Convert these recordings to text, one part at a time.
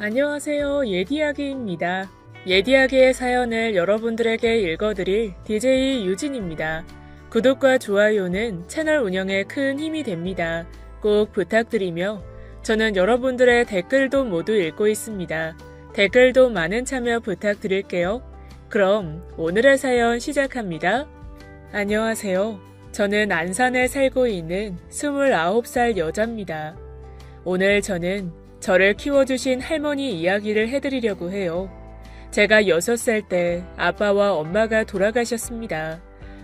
안녕하세요. 예디아기입니다. 예디아기의 사연을 여러분들에게 읽어드릴 DJ 유진입니다. 구독과 좋아요는 채널 운영에 큰 힘이 됩니다. 꼭 부탁드리며 저는 여러분들의 댓글도 모두 읽고 있습니다. 댓글도 많은 참여 부탁드릴게요. 그럼 오늘의 사연 시작합니다. 안녕하세요. 저는 안산에 살고 있는 29살 여자입니다. 오늘 저는 저를 키워주신 할머니 이야기를 해드리려고 해요. 제가 6살 때 아빠와 엄마가 돌아가셨습니다.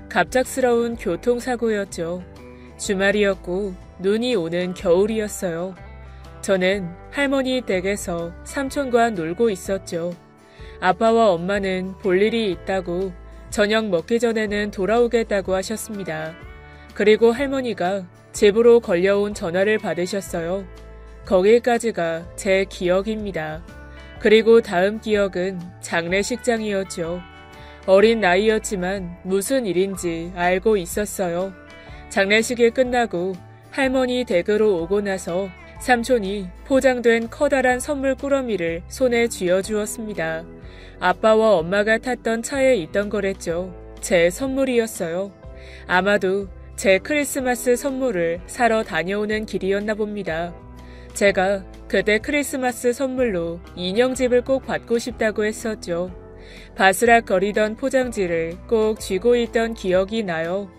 갑작스러운 교통사고였죠. 주말이었고 눈이 오는 겨울이었어요. 저는 할머니 댁에서 삼촌과 놀고 있었죠. 아빠와 엄마는 볼 일이 있다고 저녁 먹기 전에는 돌아오겠다고 하셨습니다. 그리고 할머니가 집으로 걸려온 전화를 받으셨어요. 거기까지가 제 기억입니다. 그리고 다음 기억은 장례식장이었죠. 어린 나이였지만 무슨 일인지 알고 있었어요. 장례식이 끝나고 할머니 댁으로 오고 나서 삼촌이 포장된 커다란 선물 꾸러미를 손에 쥐어주었습니다. 아빠와 엄마가 탔던 차에 있던 거랬죠. 제 선물이었어요. 아마도 제 크리스마스 선물을 사러 다녀오는 길이었나 봅니다. 제가 그때 크리스마스 선물로 인형집을 꼭 받고 싶다고 했었죠. 바스락거리던 포장지를 꼭 쥐고 있던 기억이 나요.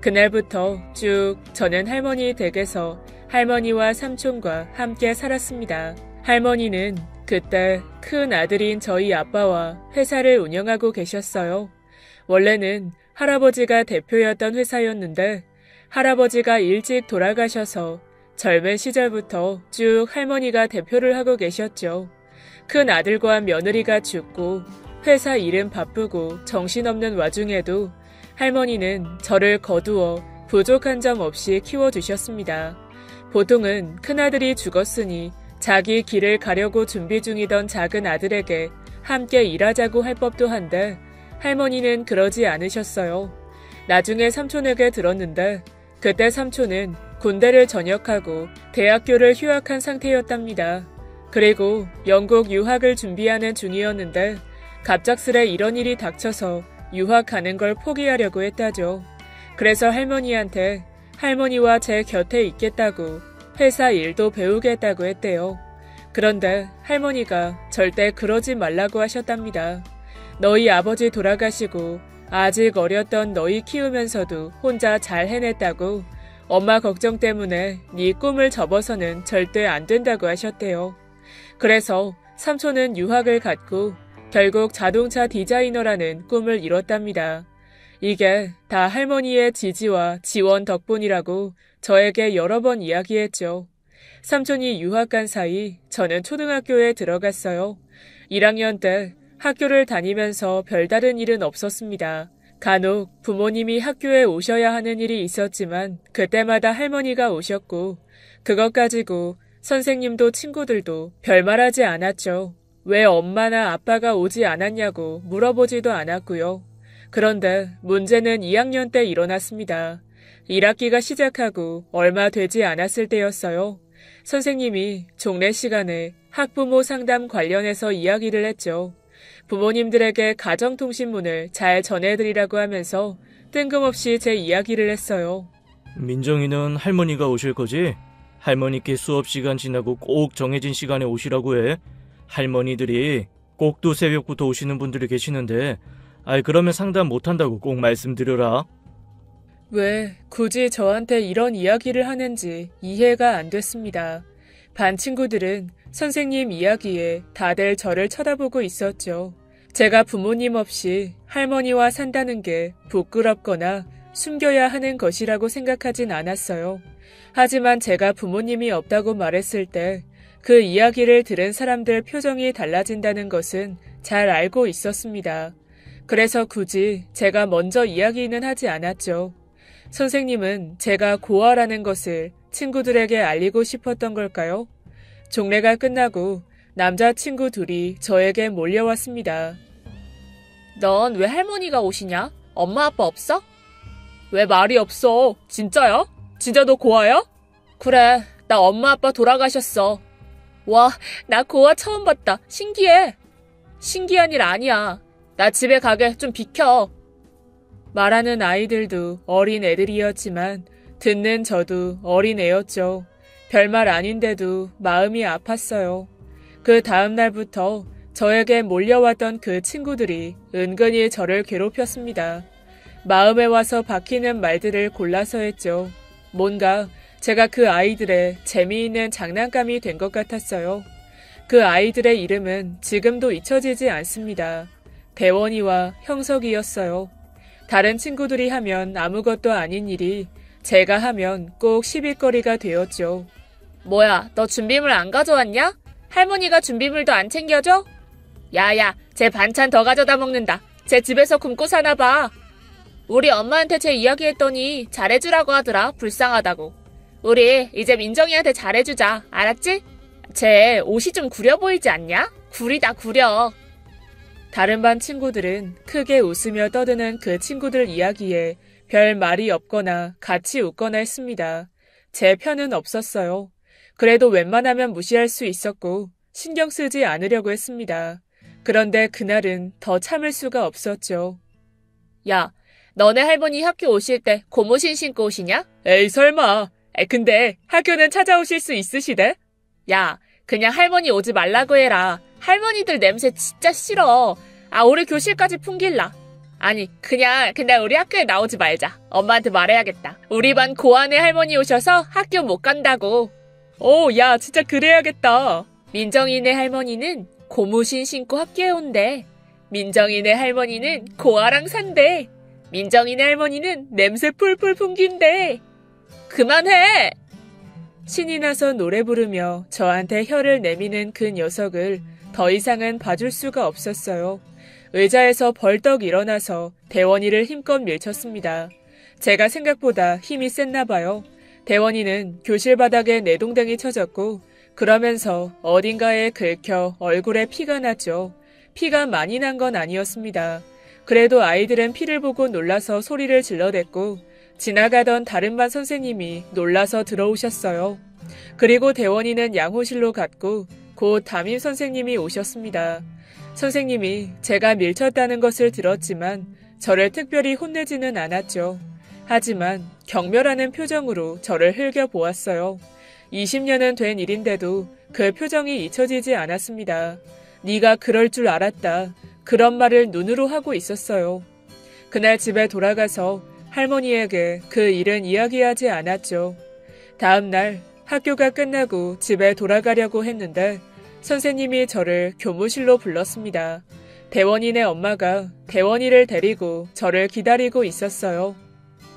그날부터 쭉 저는 할머니 댁에서 할머니와 삼촌과 함께 살았습니다. 할머니는 그때 큰 아들인 저희 아빠와 회사를 운영하고 계셨어요. 원래는 할아버지가 대표였던 회사였는데 할아버지가 일찍 돌아가셔서 젊은 시절부터 쭉 할머니가 대표를 하고 계셨죠. 큰 아들과 며느리가 죽고 회사 일은 바쁘고 정신없는 와중에도 할머니는 저를 거두어 부족한 점 없이 키워주셨습니다. 보통은 큰아들이 죽었으니 자기 길을 가려고 준비 중이던 작은 아들에게 함께 일하자고 할 법도 한데 할머니는 그러지 않으셨어요. 나중에 삼촌에게 들었는데 그때 삼촌은 군대를 전역하고 대학교를 휴학한 상태였답니다. 그리고 영국 유학을 준비하는 중이었는데 갑작스레 이런 일이 닥쳐서 유학 가는 걸 포기하려고 했다죠. 그래서 할머니한테 할머니와 제 곁에 있겠다고 회사 일도 배우겠다고 했대요. 그런데 할머니가 절대 그러지 말라고 하셨답니다. 너희 아버지 돌아가시고 아직 어렸던 너희 키우면서도 혼자 잘 해냈다고 엄마 걱정 때문에 네 꿈을 접어서는 절대 안 된다고 하셨대요. 그래서 삼촌은 유학을 갔고 결국 자동차 디자이너라는 꿈을 이뤘답니다. 이게 다 할머니의 지지와 지원 덕분이라고 저에게 여러 번 이야기했죠. 삼촌이 유학 간 사이 저는 초등학교에 들어갔어요. 1학년 때 학교를 다니면서 별다른 일은 없었습니다. 간혹 부모님이 학교에 오셔야 하는 일이 있었지만 그때마다 할머니가 오셨고 그것 가지고 선생님도 친구들도 별말하지 않았죠. 왜 엄마나 아빠가 오지 않았냐고 물어보지도 않았고요. 그런데 문제는 2학년 때 일어났습니다. 1학기가 시작하고 얼마 되지 않았을 때였어요. 선생님이 종례 시간에 학부모 상담 관련해서 이야기를 했죠. 부모님들에게 가정통신문을 잘 전해드리라고 하면서 뜬금없이 제 이야기를 했어요. 민정이는 할머니가 오실 거지? 할머니께 수업 시간 지나고 꼭 정해진 시간에 오시라고 해. 할머니들이 꼭두 새벽부터 오시는 분들이 계시는데 그러면 상담 못한다고 꼭 말씀드려라. 왜 굳이 저한테 이런 이야기를 하는지 이해가 안 됐습니다. 반 친구들은 선생님 이야기에 다들 저를 쳐다보고 있었죠. 제가 부모님 없이 할머니와 산다는 게 부끄럽거나 숨겨야 하는 것이라고 생각하진 않았어요. 하지만 제가 부모님이 없다고 말했을 때 그 이야기를 들은 사람들 표정이 달라진다는 것은 잘 알고 있었습니다. 그래서 굳이 제가 먼저 이야기는 하지 않았죠. 선생님은 제가 고아라는 것을 친구들에게 알리고 싶었던 걸까요? 종례가 끝나고 남자친구 둘이 저에게 몰려왔습니다. 넌 왜 할머니가 오시냐? 엄마 아빠 없어? 왜 말이 없어? 진짜야? 진짜 너 고아야? 그래, 나 엄마 아빠 돌아가셨어. 와, 나 고아 처음 봤다. 신기해. 신기한 일 아니야. 나 집에 가게 좀 비켜. 말하는 아이들도 어린 애들이었지만 듣는 저도 어린 애였죠. 별말 아닌데도 마음이 아팠어요. 그 다음 날부터 저에게 몰려왔던 그 친구들이 은근히 저를 괴롭혔습니다. 마음에 와서 박히는 말들을 골라서 했죠. 뭔가 제가 그 아이들의 재미있는 장난감이 된 것 같았어요. 그 아이들의 이름은 지금도 잊혀지지 않습니다. 대원이와 형석이었어요. 다른 친구들이 하면 아무것도 아닌 일이 제가 하면 꼭 시비거리가 되었죠. 뭐야, 너 준비물 안 가져왔냐? 할머니가 준비물도 안 챙겨줘? 야야, 쟤 반찬 더 가져다 먹는다. 쟤 집에서 굶고 사나 봐. 우리 엄마한테 쟤 이야기했더니 잘해주라고 하더라. 불쌍하다고. 우리 이제 민정이한테 잘해주자. 알았지? 쟤 옷이 좀 구려 보이지 않냐? 구리다 구려. 다른 반 친구들은 크게 웃으며 떠드는 그 친구들 이야기에 별 말이 없거나 같이 웃거나 했습니다. 제 편은 없었어요. 그래도 웬만하면 무시할 수 있었고 신경 쓰지 않으려고 했습니다. 그런데 그날은 더 참을 수가 없었죠. 야, 너네 할머니 학교 오실 때 고무신 신고 오시냐? 에이 설마. 근데 학교는 찾아오실 수 있으시대? 야, 그냥 할머니 오지 말라고 해라. 할머니들 냄새 진짜 싫어. 아, 우리 교실까지 풍길라. 아니, 그냥 우리 학교에 나오지 말자. 엄마한테 말해야겠다. 우리 반 고아네 할머니 오셔서 학교 못 간다고. 오, 야, 진짜 그래야겠다. 민정이네 할머니는 고무신 신고 학교에 온대. 민정이네 할머니는 고아랑 산대. 민정이네 할머니는 냄새 풀풀 풍긴대. 그만해! 신이 나서 노래 부르며 저한테 혀를 내미는 그 녀석을 더 이상은 봐줄 수가 없었어요. 의자에서 벌떡 일어나서 대원이를 힘껏 밀쳤습니다. 제가 생각보다 힘이 셌나 봐요. 대원이는 교실 바닥에 내동댕이 쳐졌고 그러면서 어딘가에 긁혀 얼굴에 피가 났죠. 피가 많이 난 건 아니었습니다. 그래도 아이들은 피를 보고 놀라서 소리를 질러댔고 지나가던 다른 반 선생님이 놀라서 들어오셨어요. 그리고 대원이는 양호실로 갔고 곧 담임 선생님이 오셨습니다. 선생님이 제가 밀쳤다는 것을 들었지만 저를 특별히 혼내지는 않았죠. 하지만 경멸하는 표정으로 저를 흘겨보았어요. 20년은 된 일인데도 그 표정이 잊혀지지 않았습니다. 네가 그럴 줄 알았다. 그런 말을 눈으로 하고 있었어요. 그날 집에 돌아가서 할머니에게 그 일은 이야기하지 않았죠. 다음 날 학교가 끝나고 집에 돌아가려고 했는데 선생님이 저를 교무실로 불렀습니다. 대원이네 엄마가 대원이를 데리고 저를 기다리고 있었어요.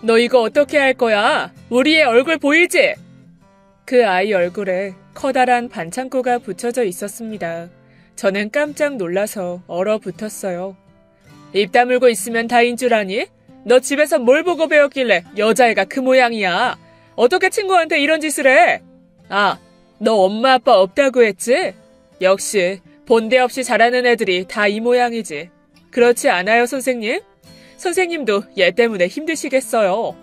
너 이거 어떻게 할 거야? 우리 애 얼굴 보이지? 그 아이 얼굴에 커다란 반창고가 붙여져 있었습니다. 저는 깜짝 놀라서 얼어붙었어요. 입 다물고 있으면 다인 줄 아니? 너 집에서 뭘 보고 배웠길래 여자애가 그 모양이야? 어떻게 친구한테 이런 짓을 해? 아, 너 엄마 아빠 없다고 했지? 역시 본데 없이 자라는 애들이 다 이 모양이지. 그렇지 않아요, 선생님? 선생님도 얘 때문에 힘드시겠어요.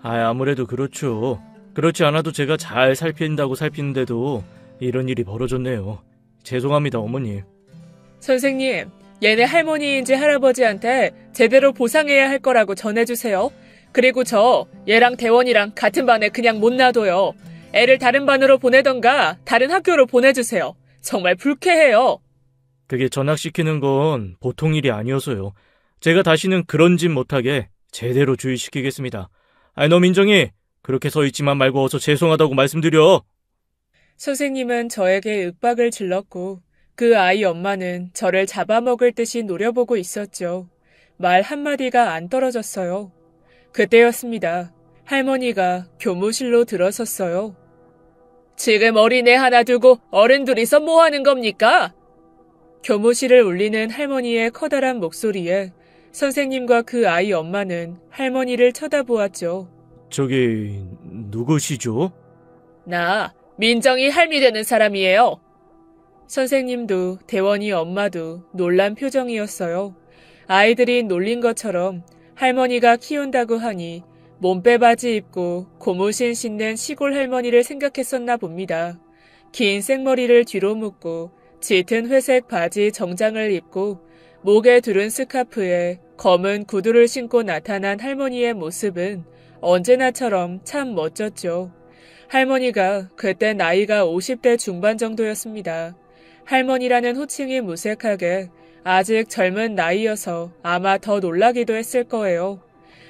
아무래도 그렇죠. 그렇지 않아도 제가 잘 살핀다고 살피는데도 이런 일이 벌어졌네요. 죄송합니다, 어머님. 선생님, 얘네 할머니인지 할아버지한테 제대로 보상해야 할 거라고 전해주세요. 그리고 저 얘랑 대원이랑 같은 반에 그냥 못 놔둬요. 애를 다른 반으로 보내던가 다른 학교로 보내주세요. 정말 불쾌해요. 그게 전학시키는 건 보통 일이 아니어서요. 제가 다시는 그런 짓 못하게 제대로 주의시키겠습니다. 너 민정이 그렇게 서 있지만 말고 어서 죄송하다고 말씀드려. 선생님은 저에게 윽박을 질렀고 그 아이 엄마는 저를 잡아먹을 듯이 노려보고 있었죠. 말 한마디가 안 떨어졌어요. 그때였습니다. 할머니가 교무실로 들어섰어요. 지금 어린애 하나 두고 어른 둘이서 뭐 하는 겁니까? 교무실을 울리는 할머니의 커다란 목소리에 선생님과 그 아이 엄마는 할머니를 쳐다보았죠. 저기 누구시죠? 나 민정이 할미 되는 사람이에요. 선생님도 대원이 엄마도 놀란 표정이었어요. 아이들이 놀린 것처럼 할머니가 키운다고 하니 몸빼바지 입고 고무신 신는 시골 할머니를 생각했었나 봅니다. 긴 생머리를 뒤로 묶고 짙은 회색 바지 정장을 입고 목에 두른 스카프에 검은 구두를 신고 나타난 할머니의 모습은 언제나처럼 참 멋졌죠. 할머니가 그때 나이가 50대 중반 정도였습니다. 할머니라는 호칭이 무색하게 아직 젊은 나이여서 아마 더 놀라기도 했을 거예요.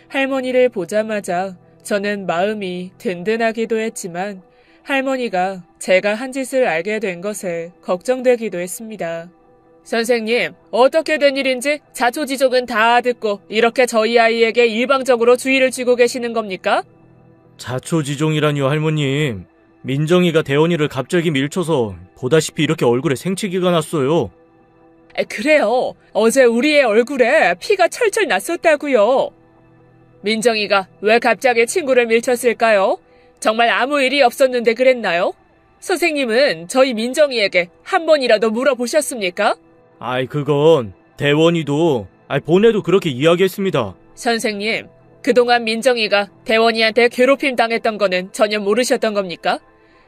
할머니를 보자마자 저는 마음이 든든하기도 했지만 할머니가 제가 한 짓을 알게 된 것에 걱정되기도 했습니다. 선생님, 어떻게 된 일인지 자초지종은 다 듣고 이렇게 저희 아이에게 일방적으로 주의를 쥐고 계시는 겁니까? 자초지종이라니요, 할머님. 민정이가 대원이를 갑자기 밀쳐서 보다시피 이렇게 얼굴에 생치기가 났어요. 그래요. 어제 우리의 얼굴에 피가 철철 났었다고요. 민정이가 왜 갑자기 친구를 밀쳤을까요? 정말 아무 일이 없었는데 그랬나요? 선생님은 저희 민정이에게 한 번이라도 물어보셨습니까? 그건 대원이도 본애도 그렇게 이야기했습니다. 선생님, 그동안 민정이가 대원이한테 괴롭힘 당했던 거는 전혀 모르셨던 겁니까?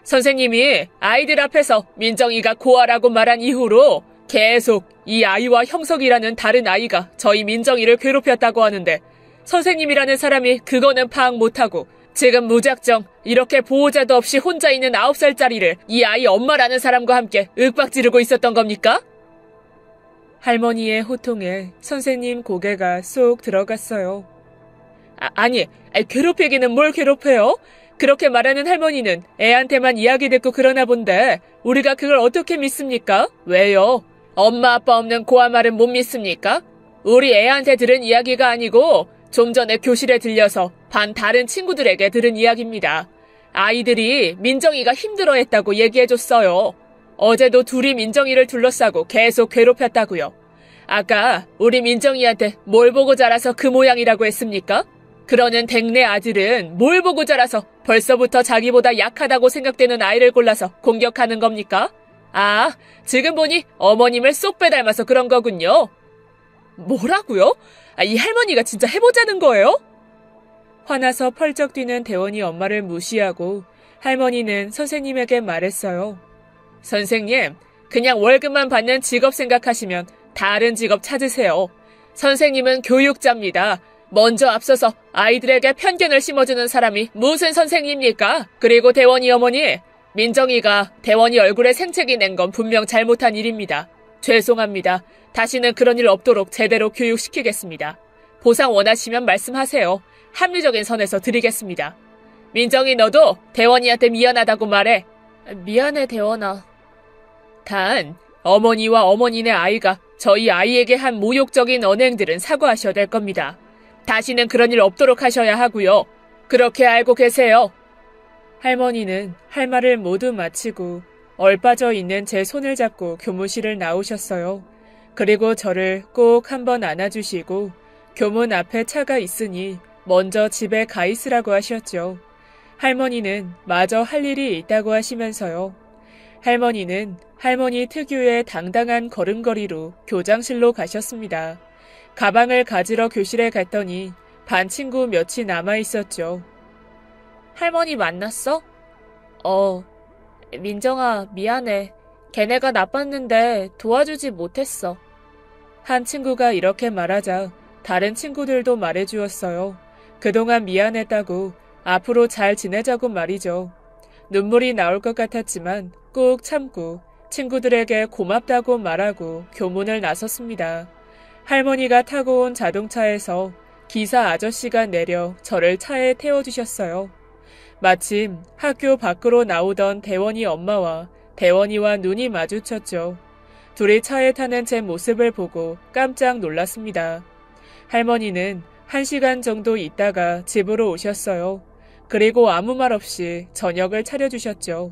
선생님이 아이들 앞에서 민정이가 고아라고 말한 이후로 계속 이 아이와 형석이라는 다른 아이가 저희 민정이를 괴롭혔다고 하는데 선생님이라는 사람이 그거는 파악 못하고 지금 무작정 이렇게 보호자도 없이 혼자 있는 9살짜리를 이 아이 엄마라는 사람과 함께 윽박지르고 있었던 겁니까? 할머니의 호통에 선생님 고개가 쏙 들어갔어요. 아니, 괴롭히기는 뭘 괴롭혀요? 그렇게 말하는 할머니는 애한테만 이야기 듣고 그러나 본데 우리가 그걸 어떻게 믿습니까? 왜요? 엄마 아빠 없는 고아 말은 못 믿습니까? 우리 애한테 들은 이야기가 아니고 좀 전에 교실에 들려서 반 다른 친구들에게 들은 이야기입니다. 아이들이 민정이가 힘들어했다고 얘기해줬어요. 어제도 둘이 민정이를 둘러싸고 계속 괴롭혔다고요. 아까 우리 민정이한테 뭘 보고 자라서 그 모양이라고 했습니까? 그러는 댁내 아들은 뭘 보고 자라서 벌써부터 자기보다 약하다고 생각되는 아이를 골라서 공격하는 겁니까? 지금 보니 어머님을 쏙 빼닮아서 그런 거군요. 뭐라고요? 이 할머니가 진짜 해보자는 거예요? 화나서 펄쩍 뛰는 대원이 엄마를 무시하고 할머니는 선생님에게 말했어요. 선생님, 그냥 월급만 받는 직업 생각하시면 다른 직업 찾으세요. 선생님은 교육자입니다. 먼저 앞서서 아이들에게 편견을 심어주는 사람이 무슨 선생님입니까? 그리고 대원이 어머니, 민정이가 대원이 얼굴에 생채기 낸 건 분명 잘못한 일입니다. 죄송합니다. 다시는 그런 일 없도록 제대로 교육시키겠습니다. 보상 원하시면 말씀하세요. 합리적인 선에서 드리겠습니다. 민정이 너도 대원이한테 미안하다고 말해. 미안해, 대원아. 단, 어머니와 어머니네 아이가 저희 아이에게 한 모욕적인 언행들은 사과하셔야 될 겁니다. 다시는 그런 일 없도록 하셔야 하고요. 그렇게 알고 계세요. 할머니는 할 말을 모두 마치고 얼빠져 있는 제 손을 잡고 교무실을 나오셨어요. 그리고 저를 꼭 한번 안아주시고 교문 앞에 차가 있으니 먼저 집에 가 있으라고 하셨죠. 할머니는 마저 할 일이 있다고 하시면서요. 할머니는 할머니 특유의 당당한 걸음걸이로 교장실로 가셨습니다. 가방을 가지러 교실에 갔더니 반 친구 몇이 남아있었죠. 할머니 만났어? 민정아, 미안해. 걔네가 나빴는데 도와주지 못했어. 한 친구가 이렇게 말하자 다른 친구들도 말해주었어요. 그동안 미안했다고 앞으로 잘 지내자고 말이죠. 눈물이 나올 것 같았지만 꾹 참고 친구들에게 고맙다고 말하고 교문을 나섰습니다. 할머니가 타고 온 자동차에서 기사 아저씨가 내려 저를 차에 태워주셨어요. 마침 학교 밖으로 나오던 대원이 엄마와 대원이와 눈이 마주쳤죠. 둘이 차에 타는 제 모습을 보고 깜짝 놀랐습니다. 할머니는 1시간 정도 있다가 집으로 오셨어요. 그리고 아무 말 없이 저녁을 차려주셨죠.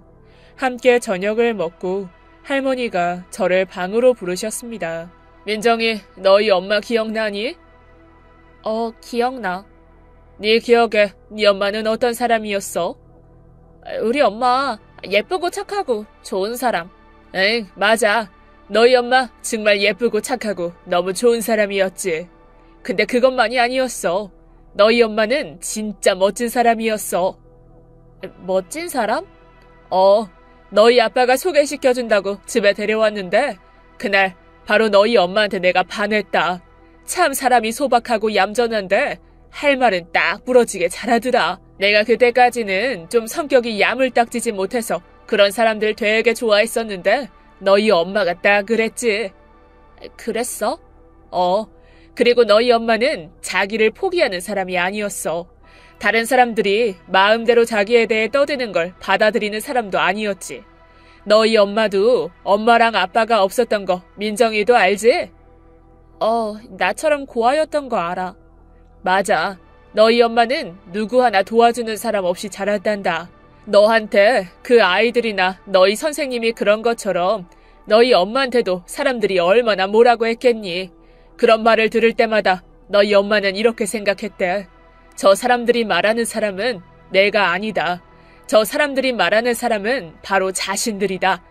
함께 저녁을 먹고 할머니가 저를 방으로 부르셨습니다. 민정이, 너희 엄마 기억나니? 기억나. 네 기억에 네 엄마는 어떤 사람이었어? 우리 엄마 예쁘고 착하고 좋은 사람. 응, 맞아. 너희 엄마 정말 예쁘고 착하고 너무 좋은 사람이었지. 근데 그것만이 아니었어. 너희 엄마는 진짜 멋진 사람이었어. 멋진 사람? 너희 아빠가 소개시켜준다고 집에 데려왔는데 그날 바로 너희 엄마한테 내가 반했다. 참 사람이 소박하고 얌전한데 할 말은 딱 부러지게 잘하더라. 내가 그때까지는 좀 성격이 야물딱지지 못해서 그런 사람들 되게 좋아했었는데 너희 엄마가 딱 그랬지. 그랬어? 그리고 너희 엄마는 자기를 포기하는 사람이 아니었어. 다른 사람들이 마음대로 자기에 대해 떠드는 걸 받아들이는 사람도 아니었지. 너희 엄마도 엄마랑 아빠가 없었던 거 민정이도 알지? 나처럼 고아였던 거 알아. 맞아. 너희 엄마는 누구 하나 도와주는 사람 없이 자랐단다. 너한테 그 아이들이나 너희 선생님이 그런 것처럼 너희 엄마한테도 사람들이 얼마나 뭐라고 했겠니? 그런 말을 들을 때마다 너희 엄마는 이렇게 생각했대. 저 사람들이 말하는 사람은 내가 아니다. 저 사람들이 말하는 사람은 바로 자신들이다.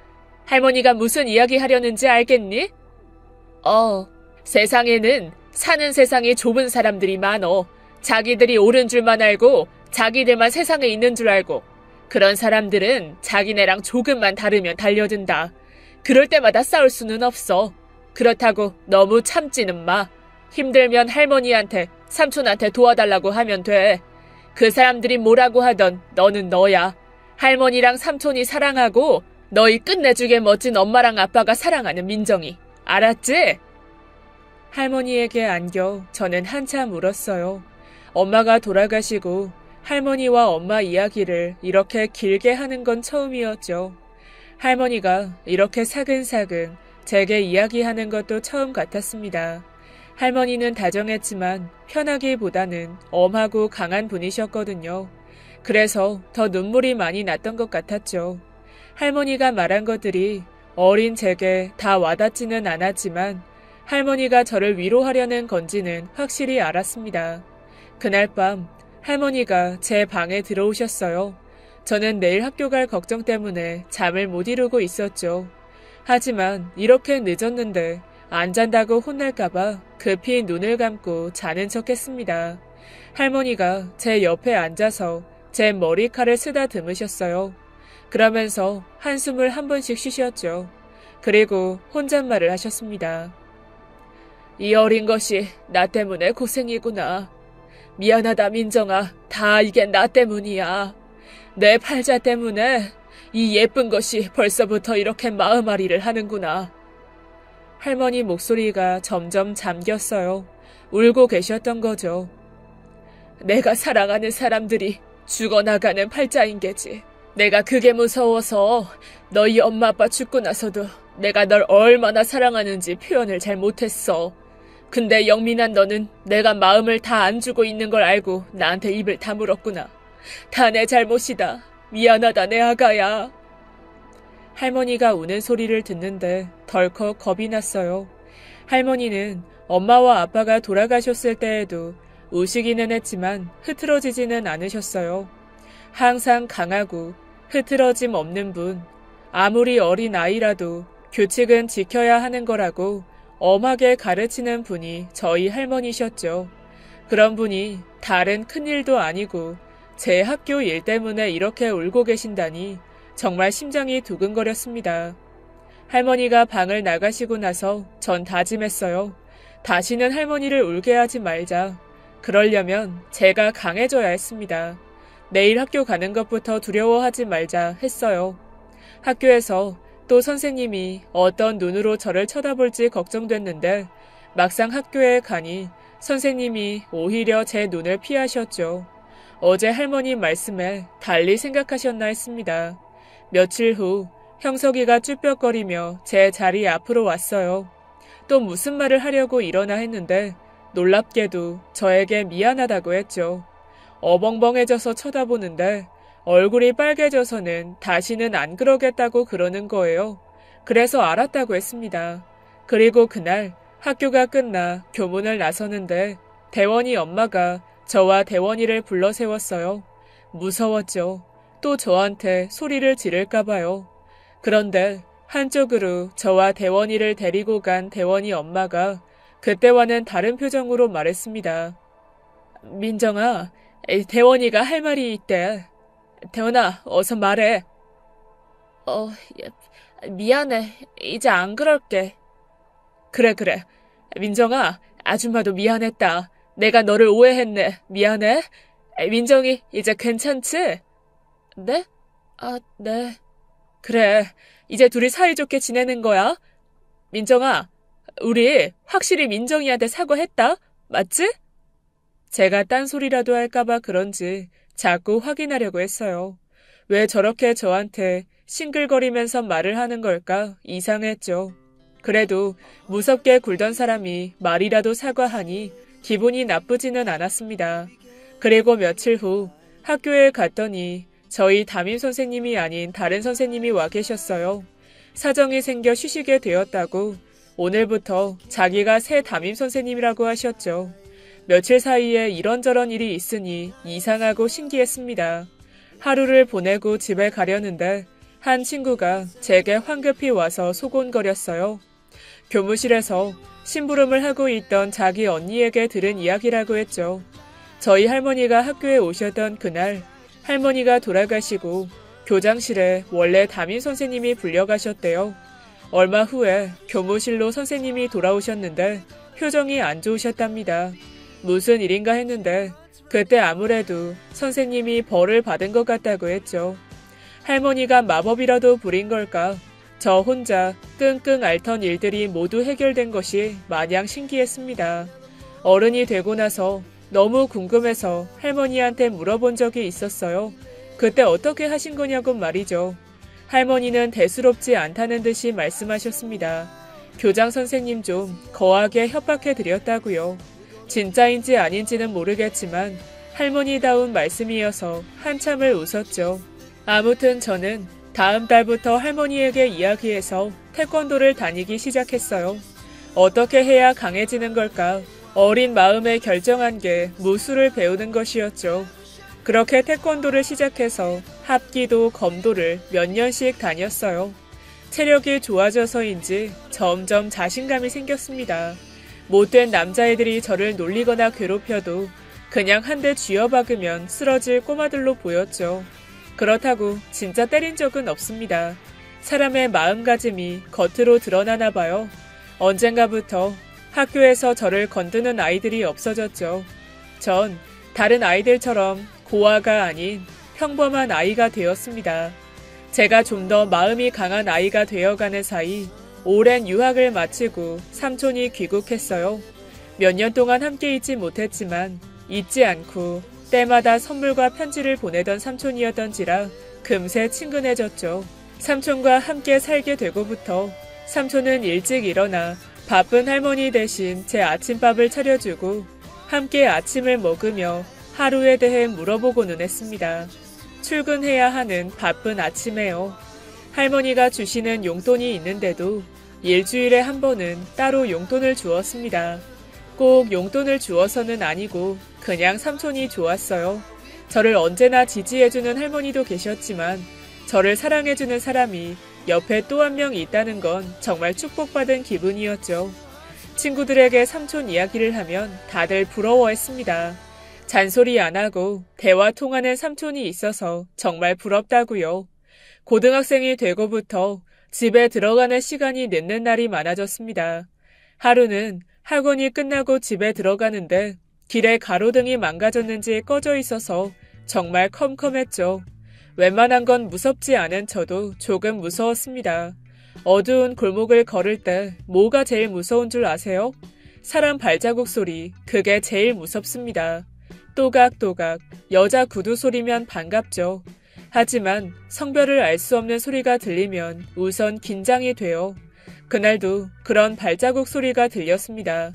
할머니가 무슨 이야기 하려는지 알겠니? 세상에는 사는 세상이 좁은 사람들이 많어. 자기들이 옳은 줄만 알고 자기들만 세상에 있는 줄 알고 그런 사람들은 자기네랑 조금만 다르면 달려든다. 그럴 때마다 싸울 수는 없어. 그렇다고 너무 참지는 마. 힘들면 할머니한테 삼촌한테 도와달라고 하면 돼. 그 사람들이 뭐라고 하던 너는 너야. 할머니랑 삼촌이 사랑하고 너희 끝내주게 멋진 엄마랑 아빠가 사랑하는 민정이. 알았지? 할머니에게 안겨 저는 한참 울었어요. 엄마가 돌아가시고 할머니와 엄마 이야기를 이렇게 길게 하는 건 처음이었죠. 할머니가 이렇게 사근사근 제게 이야기하는 것도 처음 같았습니다. 할머니는 다정했지만 편하기보다는 엄하고 강한 분이셨거든요. 그래서 더 눈물이 많이 났던 것 같았죠. 할머니가 말한 것들이 어린 제게 다 와닿지는 않았지만 할머니가 저를 위로하려는 건지는 확실히 알았습니다. 그날 밤 할머니가 제 방에 들어오셨어요. 저는 내일 학교 갈 걱정 때문에 잠을 못 이루고 있었죠. 하지만 이렇게 늦었는데 안 잔다고 혼날까봐 급히 눈을 감고 자는 척했습니다. 할머니가 제 옆에 앉아서 제 머리칼을 쓰다듬으셨어요. 그러면서 한숨을 한 번씩 쉬셨죠. 그리고 혼잣말을 하셨습니다. 이 어린 것이 나 때문에 고생이구나. 미안하다 민정아. 다 이게 나 때문이야. 내 팔자 때문에 이 예쁜 것이 벌써부터 이렇게 마음앓이를 하는구나. 할머니 목소리가 점점 잠겼어요. 울고 계셨던 거죠. 내가 사랑하는 사람들이 죽어나가는 팔자인 게지. 내가 그게 무서워서 너희 엄마 아빠 죽고 나서도 내가 널 얼마나 사랑하는지 표현을 잘 못했어. 근데 영민한 너는 내가 마음을 다 안 주고 있는 걸 알고 나한테 입을 다물었구나. 다 내 잘못이다. 미안하다 내 아가야. 할머니가 우는 소리를 듣는데 덜컥 겁이 났어요. 할머니는 엄마와 아빠가 돌아가셨을 때에도 우시기는 했지만 흐트러지지는 않으셨어요. 항상 강하고 흐트러짐 없는 분, 아무리 어린 아이라도 규칙은 지켜야 하는 거라고 엄하게 가르치는 분이 저희 할머니셨죠. 그런 분이 다른 큰일도 아니고 제 학교 일 때문에 이렇게 울고 계신다니 정말 심장이 두근거렸습니다. 할머니가 방을 나가시고 나서 전 다짐했어요. 다시는 할머니를 울게 하지 말자. 그러려면 제가 강해져야 했습니다. 내일 학교 가는 것부터 두려워하지 말자 했어요. 학교에서 또 선생님이 어떤 눈으로 저를 쳐다볼지 걱정됐는데 막상 학교에 가니 선생님이 오히려 제 눈을 피하셨죠. 어제 할머니 말씀에 달리 생각하셨나 했습니다. 며칠 후 형석이가 쭈뼛거리며 제 자리 앞으로 왔어요. 또 무슨 말을 하려고 일어나 했는데 놀랍게도 저에게 미안하다고 했죠. 어벙벙해져서 쳐다보는데 얼굴이 빨개져서는 다시는 안 그러겠다고 그러는 거예요. 그래서 알았다고 했습니다. 그리고 그날 학교가 끝나 교문을 나서는데 대원이 엄마가 저와 대원이를 불러 세웠어요. 무서웠죠. 또 저한테 소리를 지를까 봐요. 그런데 한쪽으로 저와 대원이를 데리고 간 대원이 엄마가 그때와는 다른 표정으로 말했습니다. 민정아, 대원이가 할 말이 있대. 대원아, 어서 말해. 미안해. 이제 안 그럴게. 그래. 민정아, 아줌마도 미안했다. 내가 너를 오해했네. 미안해. 민정이 이제 괜찮지? 네? 네. 그래, 이제 둘이 사이좋게 지내는 거야. 민정아, 우리 확실히 민정이한테 사과했다. 맞지? 제가 딴소리라도 할까봐 그런지 자꾸 확인하려고 했어요. 왜 저렇게 저한테 싱글거리면서 말을 하는 걸까 이상했죠. 그래도 무섭게 굴던 사람이 말이라도 사과하니 기분이 나쁘지는 않았습니다. 그리고 며칠 후 학교에 갔더니 저희 담임 선생님이 아닌 다른 선생님이 와 계셨어요. 사정이 생겨 쉬시게 되었다고 오늘부터 자기가 새 담임 선생님이라고 하셨죠. 며칠 사이에 이런저런 일이 있으니 이상하고 신기했습니다. 하루를 보내고 집에 가려는데 한 친구가 제게 황급히 와서 소곤거렸어요. 교무실에서 심부름을 하고 있던 자기 언니에게 들은 이야기라고 했죠. 저희 할머니가 학교에 오셨던 그날 할머니가 돌아가시고 교장실에 원래 담임 선생님이 불려가셨대요. 얼마 후에 교무실로 선생님이 돌아오셨는데 표정이 안 좋으셨답니다. 무슨 일인가 했는데 그때 아무래도 선생님이 벌을 받은 것 같다고 했죠. 할머니가 마법이라도 부린 걸까? 저 혼자 끙끙 앓던 일들이 모두 해결된 것이 마냥 신기했습니다. 어른이 되고 나서 너무 궁금해서 할머니한테 물어본 적이 있었어요. 그때 어떻게 하신 거냐고 말이죠. 할머니는 대수롭지 않다는 듯이 말씀하셨습니다. 교장 선생님 좀 거하게 협박해드렸다고요. 진짜인지 아닌지는 모르겠지만 할머니다운 말씀이어서 한참을 웃었죠. 아무튼 저는 다음 달부터 할머니에게 이야기해서 태권도를 다니기 시작했어요. 어떻게 해야 강해지는 걸까? 어린 마음에 결정한 게 무술을 배우는 것이었죠. 그렇게 태권도를 시작해서 합기도 검도를 몇 년씩 다녔어요. 체력이 좋아져서인지 점점 자신감이 생겼습니다. 못된 남자애들이 저를 놀리거나 괴롭혀도 그냥 한 대 쥐어박으면 쓰러질 꼬마들로 보였죠. 그렇다고 진짜 때린 적은 없습니다. 사람의 마음가짐이 겉으로 드러나나 봐요. 언젠가부터 학교에서 저를 건드는 아이들이 없어졌죠. 전 다른 아이들처럼 고아가 아닌 평범한 아이가 되었습니다. 제가 좀 더 마음이 강한 아이가 되어가는 사이 오랜 유학을 마치고 삼촌이 귀국했어요. 몇 년 동안 함께 있지 못했지만 잊지 않고 때마다 선물과 편지를 보내던 삼촌이었던지라 금세 친근해졌죠. 삼촌과 함께 살게 되고부터 삼촌은 일찍 일어나 바쁜 할머니 대신 제 아침밥을 차려주고 함께 아침을 먹으며 하루에 대해 물어보고는 했습니다. 출근해야 하는 바쁜 아침에요. 할머니가 주시는 용돈이 있는데도 일주일에 한 번은 따로 용돈을 주었습니다. 꼭 용돈을 주어서는 아니고 그냥 삼촌이 좋았어요. 저를 언제나 지지해주는 할머니도 계셨지만 저를 사랑해주는 사람이 옆에 또 한 명 있다는 건 정말 축복받은 기분이었죠. 친구들에게 삼촌 이야기를 하면 다들 부러워했습니다. 잔소리 안 하고 대화 통하는 삼촌이 있어서 정말 부럽다고요. 고등학생이 되고부터 집에 들어가는 시간이 늦는 날이 많아졌습니다. 하루는 학원이 끝나고 집에 들어가는데 길에 가로등이 망가졌는지 꺼져 있어서 정말 컴컴했죠. 웬만한 건 무섭지 않은 저도 조금 무서웠습니다. 어두운 골목을 걸을 때 뭐가 제일 무서운 줄 아세요? 사람 발자국 소리, 그게 제일 무섭습니다. 또각또각 여자 구두 소리면 반갑죠. 하지만 성별을 알 수 없는 소리가 들리면 우선 긴장이 돼요. 그날도 그런 발자국 소리가 들렸습니다.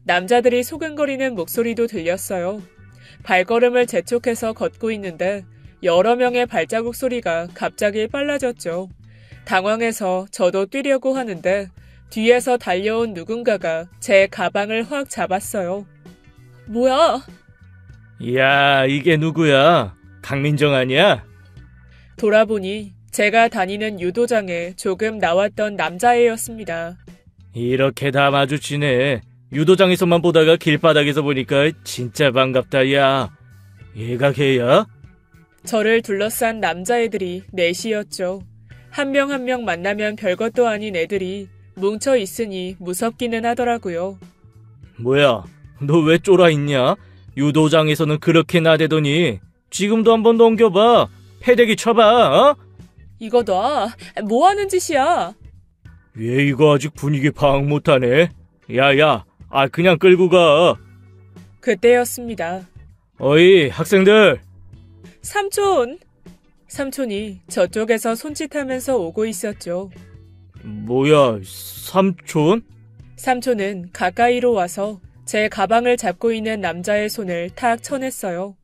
남자들이 소근거리는 목소리도 들렸어요. 발걸음을 재촉해서 걷고 있는데 여러 명의 발자국 소리가 갑자기 빨라졌죠. 당황해서 저도 뛰려고 하는데 뒤에서 달려온 누군가가 제 가방을 확 잡았어요. 뭐야? 야, 이게 누구야? 강민정 아니야? 돌아보니 제가 다니는 유도장에 조금 나왔던 남자애였습니다. 이렇게 다 마주치네. 유도장에서만 보다가 길바닥에서 보니까 진짜 반갑다, 야. 얘가 걔야? 저를 둘러싼 남자애들이 넷이었죠. 한 명 한 명 만나면 별것도 아닌 애들이 뭉쳐 있으니 무섭기는 하더라고요. 뭐야, 너 왜 쫄아 있냐? 유도장에서는 그렇게 나대더니 지금도 한번 넘겨봐. 패대기 쳐봐, 어? 이거 놔. 뭐 하는 짓이야? 얘 이거 아직 분위기 파악 못하네. 야야, 그냥 끌고 가. 그때였습니다. 어이, 학생들. 삼촌! 삼촌이 저쪽에서 손짓하면서 오고 있었죠. 뭐야, 삼촌? 삼촌은 가까이로 와서 제 가방을 잡고 있는 남자의 손을 탁 쳐냈어요.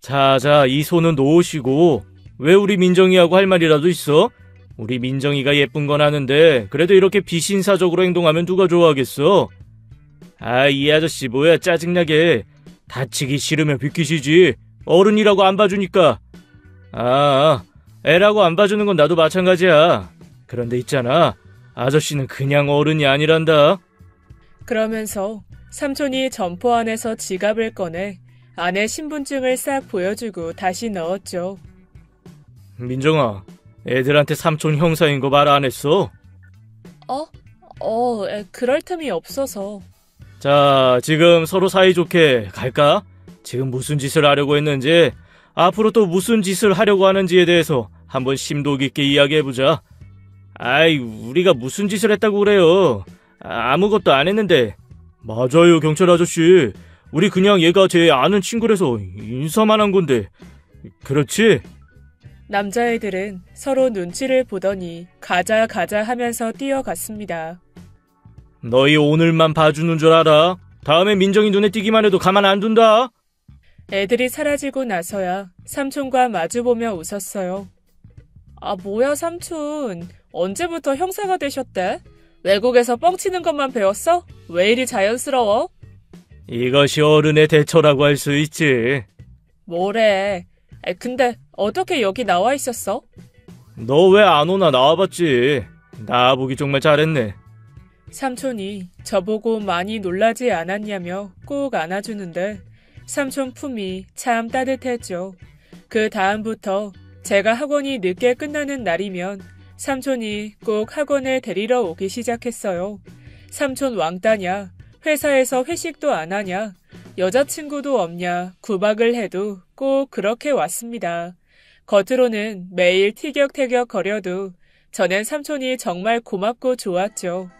자, 이 손은 놓으시고. 왜 우리 민정이하고 할 말이라도 있어? 우리 민정이가 예쁜 건 아는데 그래도 이렇게 비신사적으로 행동하면 누가 좋아하겠어? 이 아저씨 뭐야, 짜증나게. 다치기 싫으면 비키시지. 어른이라고 안 봐주니까. 애라고 안 봐주는 건 나도 마찬가지야. 그런데 있잖아, 아저씨는 그냥 어른이 아니란다. 그러면서 삼촌이 점포 안에서 지갑을 꺼내 안에 신분증을 싹 보여주고 다시 넣었죠. 민정아, 애들한테 삼촌 형사인 거 말 안 했어? 그럴 틈이 없어서. 자, 지금 서로 사이좋게 갈까? 지금 무슨 짓을 하려고 했는지, 앞으로 또 무슨 짓을 하려고 하는지에 대해서 한번 심도 깊게 이야기해보자. 우리가 무슨 짓을 했다고 그래요? 아무것도 안 했는데. 맞아요, 경찰 아저씨. 우리 그냥 얘가 제 아는 친구라서 인사만 한 건데. 그렇지? 남자애들은 서로 눈치를 보더니 가자 하면서 뛰어갔습니다. 너희 오늘만 봐주는 줄 알아? 다음에 민정이 눈에 띄기만 해도 가만 안 둔다. 애들이 사라지고 나서야 삼촌과 마주보며 웃었어요. 뭐야 삼촌. 언제부터 형사가 되셨대? 외국에서 뻥치는 것만 배웠어? 왜 이리 자연스러워? 이것이 어른의 대처라고 할 수 있지. 뭐래. 근데 어떻게 여기 나와 있었어? 너 왜 안 오나 나와봤지. 나와보기 정말 잘했네. 삼촌이 저보고 많이 놀라지 않았냐며 꼭 안아주는데 삼촌 품이 참 따뜻했죠. 그 다음부터 제가 학원이 늦게 끝나는 날이면 삼촌이 꼭 학원에 데리러 오기 시작했어요. 삼촌 왕따냐? 회사에서 회식도 안 하냐? 여자친구도 없냐? 구박을 해도 꼭 그렇게 왔습니다. 겉으로는 매일 티격태격 거려도 저는 삼촌이 정말 고맙고 좋았죠.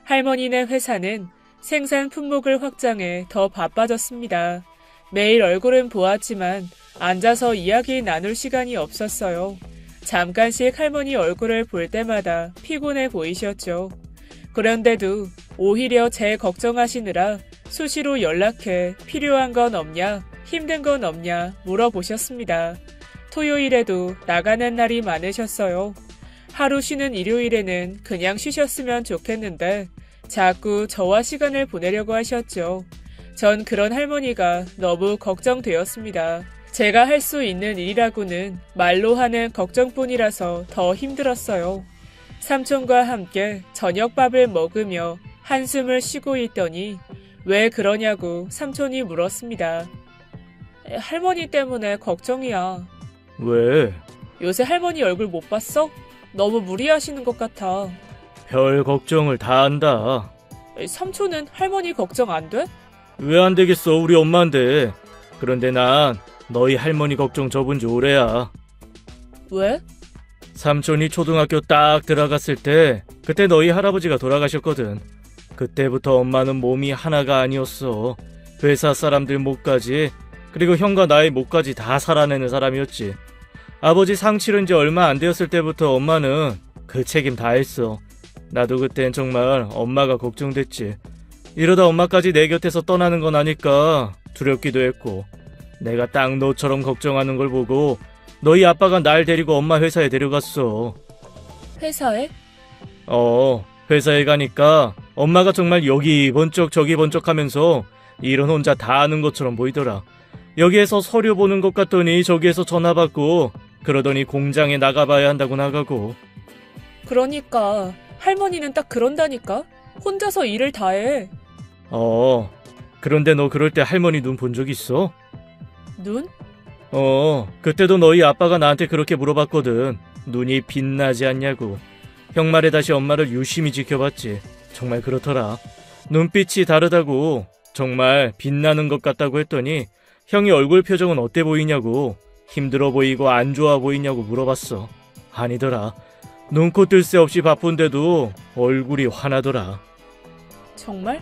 할머니네 회사는 생산 품목을 확장해 더 바빠졌습니다. 매일 얼굴은 보았지만 앉아서 이야기 나눌 시간이 없었어요. 잠깐씩 할머니 얼굴을 볼 때마다 피곤해 보이셨죠. 그런데도 오히려 제 걱정하시느라 수시로 연락해 필요한 건 없냐, 힘든 건 없냐 물어보셨습니다. 토요일에도 나가는 날이 많으셨어요. 하루 쉬는 일요일에는 그냥 쉬셨으면 좋겠는데 자꾸 저와 시간을 보내려고 하셨죠. 전 그런 할머니가 너무 걱정되었습니다. 제가 할 수 있는 일이라고는 말로 하는 걱정뿐이라서 더 힘들었어요. 삼촌과 함께 저녁밥을 먹으며 한숨을 쉬고 있더니 왜 그러냐고 삼촌이 물었습니다. 할머니 때문에 걱정이야. 왜? 요새 할머니 얼굴 못 봤어? 너무 무리하시는 것 같아. 별 걱정을 다 한다. 삼촌은 할머니 걱정 안 돼? 왜 안 되겠어, 우리 엄마인데. 그런데 난 너희 할머니 걱정 접은 지 오래야. 왜? 삼촌이 초등학교 딱 들어갔을 때 그때 너희 할아버지가 돌아가셨거든. 그때부터 엄마는 몸이 하나가 아니었어. 회사 사람들 목까지, 그리고 형과 나의 목까지 다 살아내는 사람이었지. 아버지 상 치른 지 얼마 안 되었을 때부터 엄마는 그 책임 다 했어. 나도 그땐 정말 엄마가 걱정됐지. 이러다 엄마까지 내 곁에서 떠나는 건 아닐까 두렵기도 했고, 내가 딱 너처럼 걱정하는 걸 보고 너희 아빠가 날 데리고 엄마 회사에 데려갔어. 회사에? 회사에 가니까 엄마가 정말 여기 번쩍 저기 번쩍 하면서 일은 혼자 다 아는 것처럼 보이더라. 여기에서 서류 보는 것 같더니 저기에서 전화 받고, 그러더니 공장에 나가봐야 한다고 나가고. 그러니까 할머니는 딱 그런다니까? 혼자서 일을 다 해. 그런데 너 그럴 때 할머니 눈 본 적 있어? 눈? 그때도 너희 아빠가 나한테 그렇게 물어봤거든. 눈이 빛나지 않냐고. 형 말에 다시 엄마를 유심히 지켜봤지. 정말 그렇더라. 눈빛이 다르다고. 정말 빛나는 것 같다고 했더니 형이 얼굴 표정은 어때 보이냐고. 힘들어 보이고 안 좋아 보이냐고 물어봤어. 아니더라. 눈코 뜰 새 없이 바쁜데도 얼굴이 환하더라. 정말?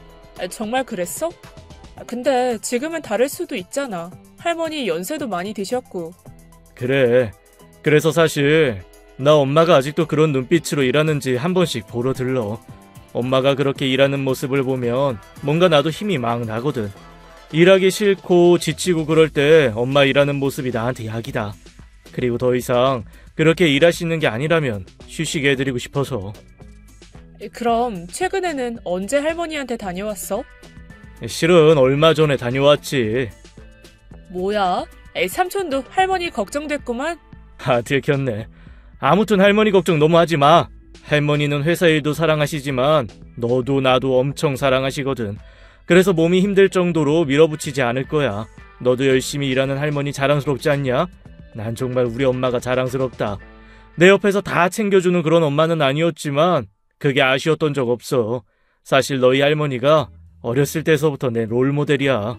정말 그랬어? 근데 지금은 다를 수도 있잖아. 할머니 연세도 많이 드셨고. 그래. 그래서 사실 나 엄마가 아직도 그런 눈빛으로 일하는지 한 번씩 보러 들러. 엄마가 그렇게 일하는 모습을 보면 뭔가 나도 힘이 막 나거든. 일하기 싫고 지치고 그럴 때 엄마 일하는 모습이 나한테 약이다. 그리고 더 이상 그렇게 일하시는 게 아니라면 쉬시게 해드리고 싶어서. 그럼 최근에는 언제 할머니한테 다녀왔어? 실은 얼마 전에 다녀왔지. 뭐야? 삼촌도 할머니 걱정됐구만. 들켰네. 아무튼 할머니 걱정 너무 하지 마. 할머니는 회사 일도 사랑하시지만 너도 나도 엄청 사랑하시거든. 그래서 몸이 힘들 정도로 밀어붙이지 않을 거야. 너도 열심히 일하는 할머니 자랑스럽지 않냐? 난 정말 우리 엄마가 자랑스럽다. 내 옆에서 다 챙겨주는 그런 엄마는 아니었지만 그게 아쉬웠던 적 없어. 사실 너희 할머니가 어렸을 때서부터 내 롤모델이야.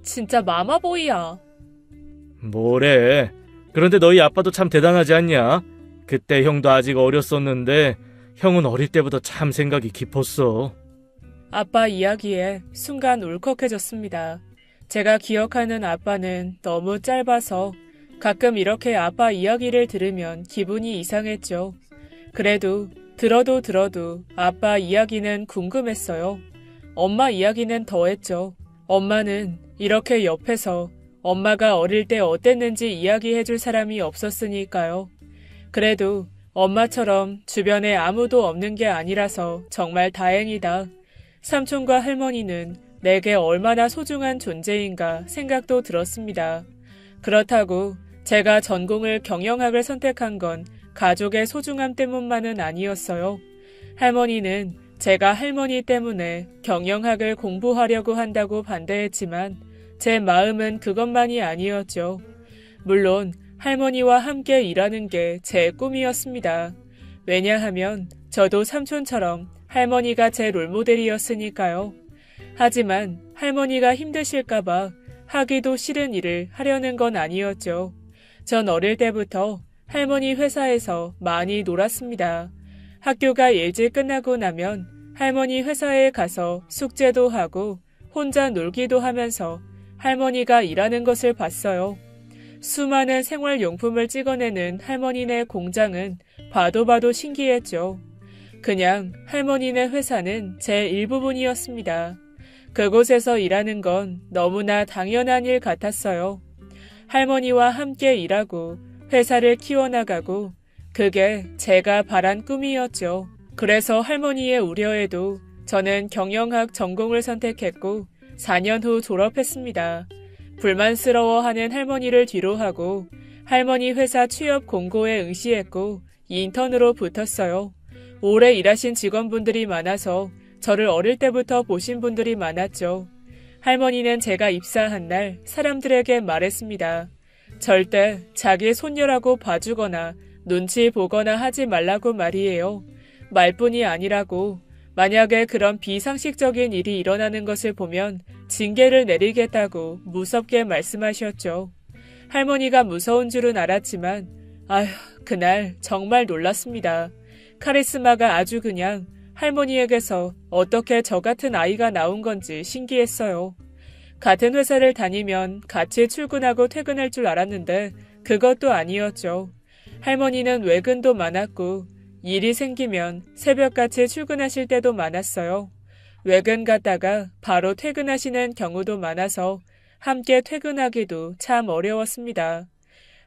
진짜 마마보이야. 뭐래. 그런데 너희 아빠도 참 대단하지 않냐? 그때 형도 아직 어렸었는데 형은 어릴 때부터 참 생각이 깊었어. 아빠 이야기에 순간 울컥해졌습니다. 제가 기억하는 아빠는 너무 짧아서 가끔 이렇게 아빠 이야기를 들으면 기분이 이상했죠. 그래도 들어도 아빠 이야기는 궁금했어요. 엄마 이야기는 더했죠. 엄마는 이렇게 옆에서 엄마가 어릴 때 어땠는지 이야기해줄 사람이 없었으니까요. 그래도 엄마처럼 주변에 아무도 없는 게 아니라서 정말 다행이다. 삼촌과 할머니는 내게 얼마나 소중한 존재인가 생각도 들었습니다. 그렇다고 제가 전공을 경영학을 선택한 건 가족의 소중함 때문만은 아니었어요. 할머니는 제가 할머니 때문에 경영학을 공부하려고 한다고 반대했지만 제 마음은 그것만이 아니었죠. 물론 할머니와 함께 일하는 게 제 꿈이었습니다. 왜냐하면 저도 삼촌처럼 할머니가 제 롤모델이었으니까요. 하지만 할머니가 힘드실까봐 하기도 싫은 일을 하려는 건 아니었죠. 전 어릴 때부터 할머니 회사에서 많이 놀았습니다. 학교가 일찍 끝나고 나면 할머니 회사에 가서 숙제도 하고 혼자 놀기도 하면서 할머니가 일하는 것을 봤어요. 수많은 생활용품을 찍어내는 할머니네 공장은 봐도 신기했죠. 그냥 할머니네 회사는 제 일부분이었습니다. 그곳에서 일하는 건 너무나 당연한 일 같았어요. 할머니와 함께 일하고 회사를 키워나가고 그게 제가 바란 꿈이었죠. 그래서 할머니의 우려에도 저는 경영학 전공을 선택했고 4년 후 졸업했습니다. 불만스러워하는 할머니를 뒤로하고 할머니 회사 취업 공고에 응시했고 인턴으로 붙었어요. 오래 일하신 직원분들이 많아서 저를 어릴 때부터 보신 분들이 많았죠. 할머니는 제가 입사한 날 사람들에게 말했습니다. 절대 자기 손녀라고 봐주거나 눈치 보거나 하지 말라고 말이에요. 말뿐이 아니라고. 만약에 그런 비상식적인 일이 일어나는 것을 보면 징계를 내리겠다고 무섭게 말씀하셨죠. 할머니가 무서운 줄은 알았지만 그날 정말 놀랐습니다. 카리스마가 아주 그냥 할머니에게서 어떻게 저 같은 아이가 나온 건지 신기했어요. 같은 회사를 다니면 같이 출근하고 퇴근할 줄 알았는데 그것도 아니었죠. 할머니는 외근도 많았고 일이 생기면 새벽같이 출근하실 때도 많았어요. 외근 갔다가 바로 퇴근하시는 경우도 많아서 함께 퇴근하기도 참 어려웠습니다.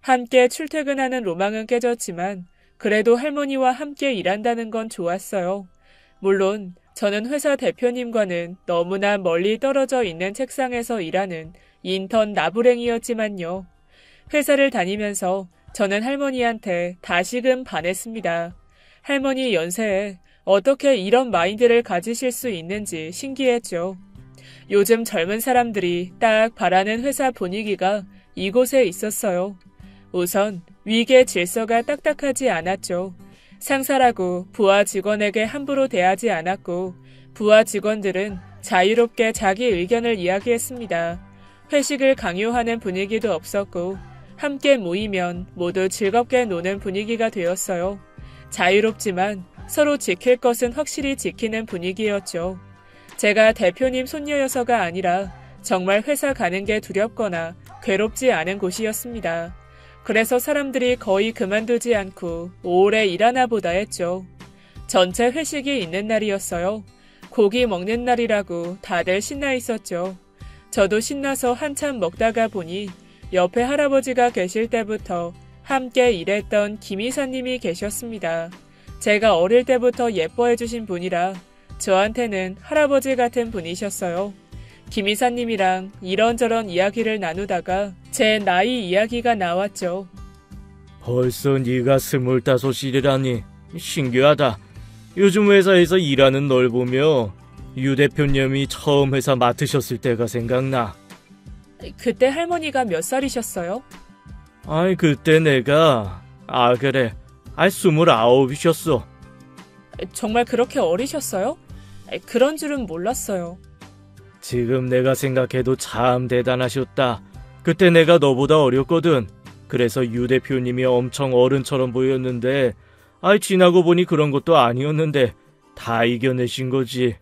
함께 출퇴근하는 로망은 깨졌지만 그래도 할머니와 함께 일한다는 건 좋았어요. 물론 저는 회사 대표님과는 너무나 멀리 떨어져 있는 책상에서 일하는 인턴 나부랭이였지만요. 회사를 다니면서 저는 할머니한테 다시금 반했습니다. 할머니 연세에 어떻게 이런 마인드를 가지실 수 있는지 신기했죠. 요즘 젊은 사람들이 딱 바라는 회사 분위기가 이곳에 있었어요. 우선 위계 질서가 딱딱하지 않았죠. 상사라고 부하 직원에게 함부로 대하지 않았고 부하 직원들은 자유롭게 자기 의견을 이야기했습니다. 회식을 강요하는 분위기도 없었고 함께 모이면 모두 즐겁게 노는 분위기가 되었어요. 자유롭지만 서로 지킬 것은 확실히 지키는 분위기였죠. 제가 대표님 손녀여서가 아니라 정말 회사 가는 게 두렵거나 괴롭지 않은 곳이었습니다. 그래서 사람들이 거의 그만두지 않고 오래 일하나 보다 했죠. 전체 회식이 있는 날이었어요. 고기 먹는 날이라고 다들 신나 있었죠. 저도 신나서 한참 먹다가 보니 옆에 할아버지가 계실 때부터 함께 일했던 김 이사님이 계셨습니다. 제가 어릴 때부터 예뻐해 주신 분이라 저한테는 할아버지 같은 분이셨어요. 김 이사님이랑 이런저런 이야기를 나누다가 제 나이 이야기가 나왔죠. 벌써 네가 25이라니 신기하다. 요즘 회사에서 일하는 널 보며 유 대표님이 처음 회사 맡으셨을 때가 생각나. 그때 할머니가 몇 살이셨어요? 아이 그때 내가 29이셨어. 정말 그렇게 어리셨어요? 그런 줄은 몰랐어요. 지금 내가 생각해도 참 대단하셨다. 그때 내가 너보다 어렸거든. 그래서 유 대표님이 엄청 어른처럼 보였는데 지나고 보니 그런 것도 아니었는데 다 이겨내신 거지.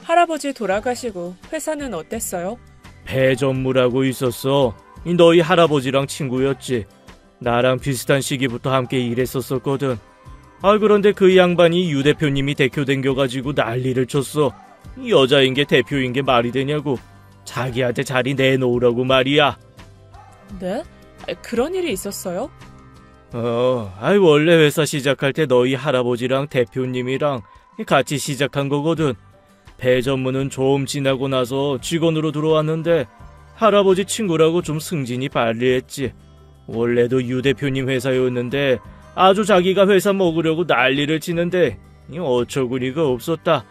할아버지 돌아가시고 회사는 어땠어요? 배전무라고 있었어. 너희 할아버지랑 친구였지. 나랑 비슷한 시기부터 함께 일했었거든. 그런데 그 양반이 유 대표님이 대표 댕겨가지고 난리를 쳤어. 여자인 게 대표인 게 말이 되냐고. 자기한테 자리 내놓으라고 말이야. 네? 그런 일이 있었어요? 원래 회사 시작할 때 너희 할아버지랑 대표님이랑 같이 시작한 거거든. 배전무는 좀 지나고 나서 직원으로 들어왔는데 할아버지 친구라고 좀 승진이 발리했지. 원래도 유 대표님 회사였는데 아주 자기가 회사 먹으려고 난리를 치는데 어처구니가 없었다.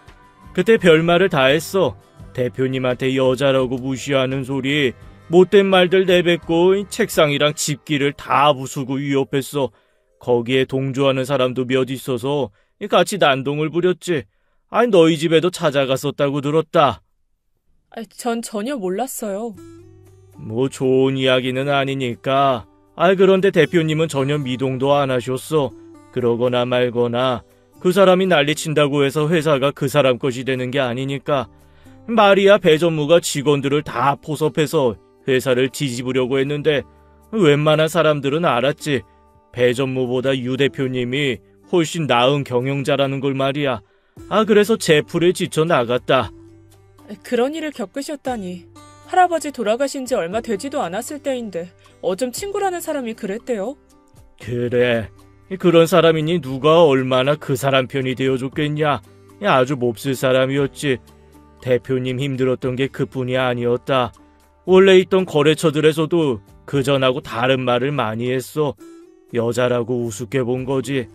그때 별말을 다 했어. 대표님한테 여자라고 무시하는 소리, 못된 말들 내뱉고 책상이랑 집기를 다 부수고 위협했어. 거기에 동조하는 사람도 몇 있어서 같이 난동을 부렸지. 너희 집에도 찾아갔었다고 들었다. 전 전혀 몰랐어요. 뭐 좋은 이야기는 아니니까. 그런데 대표님은 전혀 미동도 안 하셨어. 그러거나 말거나 그 사람이 난리친다고 해서 회사가 그 사람 것이 되는 게 아니니까. 말이야 배전무가 직원들을 다 포섭해서 회사를 뒤집으려고 했는데 웬만한 사람들은 알았지. 배전무보다 유 대표님이 훨씬 나은 경영자라는 걸 말이야. 그래서 제풀에 지쳐 나갔다. 그런 일을 겪으셨다니. 할아버지 돌아가신 지 얼마 되지도 않았을 때인데 어쩜 친구라는 사람이 그랬대요? 그래. 그런 사람이니 누가 얼마나 그 사람 편이 되어줬겠냐. 아주 몹쓸 사람이었지. 대표님 힘들었던 게 그뿐이 아니었다. 원래 있던 거래처들에서도 그전하고 다른 말을 많이 했어. 여자라고 우습게 본 거지.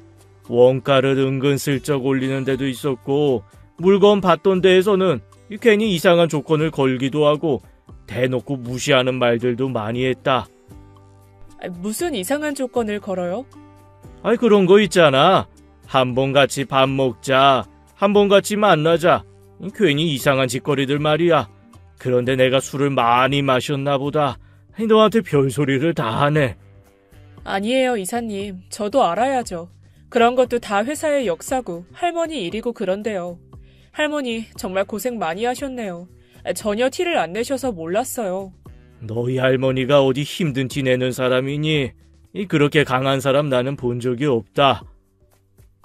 원가를 은근슬쩍 올리는 데도 있었고 물건 받던 데에서는 괜히 이상한 조건을 걸기도 하고 대놓고 무시하는 말들도 많이 했다. 무슨 이상한 조건을 걸어요? 그런 거 있잖아. 한번 같이 밥 먹자. 한번 같이 만나자. 괜히 이상한 짓거리들 말이야. 그런데 내가 술을 많이 마셨나 보다. 너한테 별소리를 다 하네. 아니에요, 이사님. 저도 알아야죠. 그런 것도 다 회사의 역사고 할머니 일이고 그런데요. 할머니 정말 고생 많이 하셨네요. 전혀 티를 안 내셔서 몰랐어요. 너희 할머니가 어디 힘든 티 내는 사람이니? 그렇게 강한 사람 나는 본 적이 없다.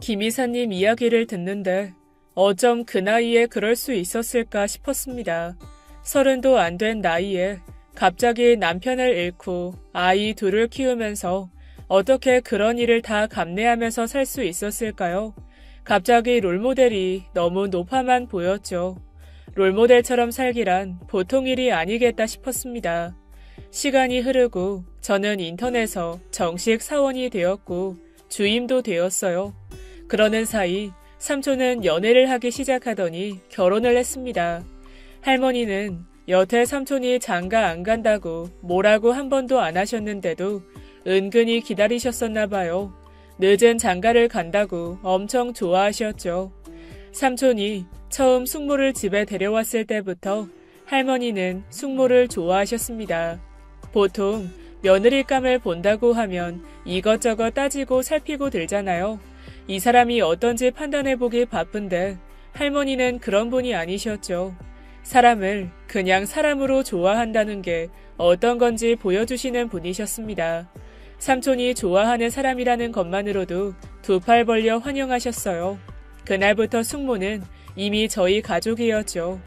김 이사님 이야기를 듣는데 어쩜 그 나이에 그럴 수 있었을까 싶었습니다. 30도 안 된 나이에 갑자기 남편을 잃고 아이 둘을 키우면서 어떻게 그런 일을 다 감내하면서 살 수 있었을까요? 갑자기 롤모델이 너무 높아만 보였죠. 롤모델처럼 살기란 보통 일이 아니겠다 싶었습니다. 시간이 흐르고 저는 인턴에서 정식 사원이 되었고 주임도 되었어요. 그러는 사이 삼촌은 연애를 하기 시작하더니 결혼을 했습니다. 할머니는 여태 삼촌이 장가 안 간다고 뭐라고 한 번도 안 하셨는데도 은근히 기다리셨었나 봐요. 늦은 장가를 간다고 엄청 좋아하셨죠. 삼촌이 처음 숙모를 집에 데려왔을 때부터 할머니는 숙모를 좋아하셨습니다. 보통 며느리감을 본다고 하면 이것저것 따지고 살피고 들잖아요. 이 사람이 어떤지 판단해보기 바쁜데 할머니는 그런 분이 아니셨죠. 사람을 그냥 사람으로 좋아한다는 게 어떤 건지 보여주시는 분이셨습니다. 삼촌이 좋아하는 사람이라는 것만으로도 두 팔 벌려 환영하셨어요. 그날부터 숙모는 이미 저희 가족이었죠.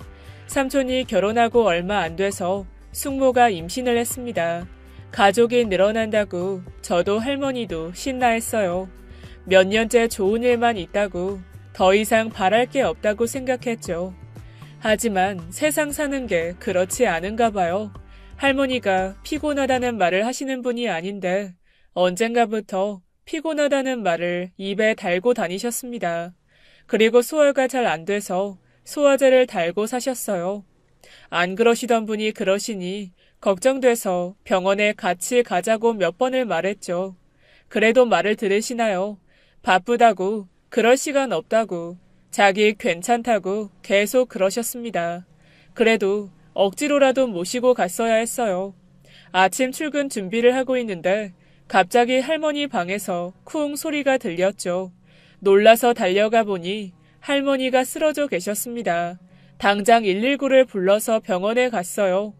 삼촌이 결혼하고 얼마 안 돼서 숙모가 임신을 했습니다. 가족이 늘어난다고 저도 할머니도 신나했어요. 몇 년째 좋은 일만 있다고 더 이상 바랄 게 없다고 생각했죠. 하지만 세상 사는 게 그렇지 않은가 봐요. 할머니가 피곤하다는 말을 하시는 분이 아닌데 언젠가부터 피곤하다는 말을 입에 달고 다니셨습니다. 그리고 소화가 잘 안 돼서 소화제를 달고 사셨어요. 안 그러시던 분이 그러시니 걱정돼서 병원에 같이 가자고 몇 번을 말했죠. 그래도 말을 들으시나요? 바쁘다고, 그럴 시간 없다고, 자기 괜찮다고 계속 그러셨습니다. 그래도 억지로라도 모시고 갔어야 했어요. 아침 출근 준비를 하고 있는데 갑자기 할머니 방에서 쿵 소리가 들렸죠. 놀라서 달려가 보니 할머니가 쓰러져 계셨습니다. 당장 119를 불러서 병원에 갔어요.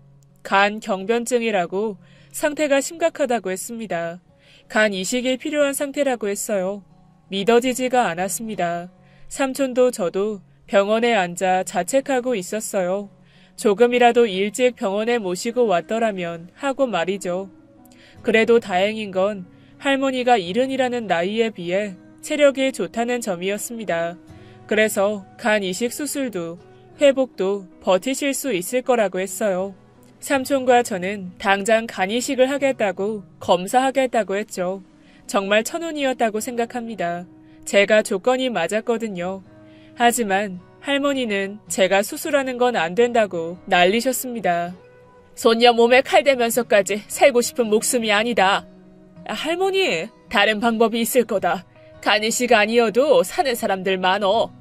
간 경변증이라고 상태가 심각하다고 했습니다. 간 이식이 필요한 상태라고 했어요. 믿어지지가 않았습니다. 삼촌도 저도 병원에 앉아 자책하고 있었어요. 조금이라도 일찍 병원에 모시고 왔더라면 하고 말이죠. 그래도 다행인 건 할머니가 70이라는 나이에 비해 체력이 좋다는 점이었습니다. 그래서 간 이식 수술도 회복도 버티실 수 있을 거라고 했어요. 삼촌과 저는 당장 간 이식을 하겠다고 검사하겠다고 했죠. 정말 천운이었다고 생각합니다. 제가 조건이 맞았거든요. 하지만 할머니는 제가 수술하는 건 안 된다고 난리셨습니다. 손녀 몸에 칼 대면서까지 살고 싶은 목숨이 아니다. 할머니, 다른 방법이 있을 거다. 간 이식 아니어도 사는 사람들 많어.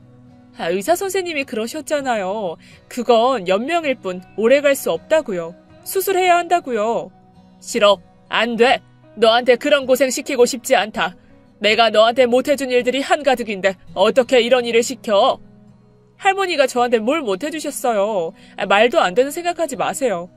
의사 선생님이 그러셨잖아요. 그건 연명일 뿐 오래 갈 수 없다고요. 수술해야 한다고요. 싫어. 안 돼. 너한테 그런 고생 시키고 싶지 않다. 내가 너한테 못해준 일들이 한가득인데 어떻게 이런 일을 시켜? 할머니가 저한테 뭘 못해주셨어요. 말도 안 되는 생각하지 마세요.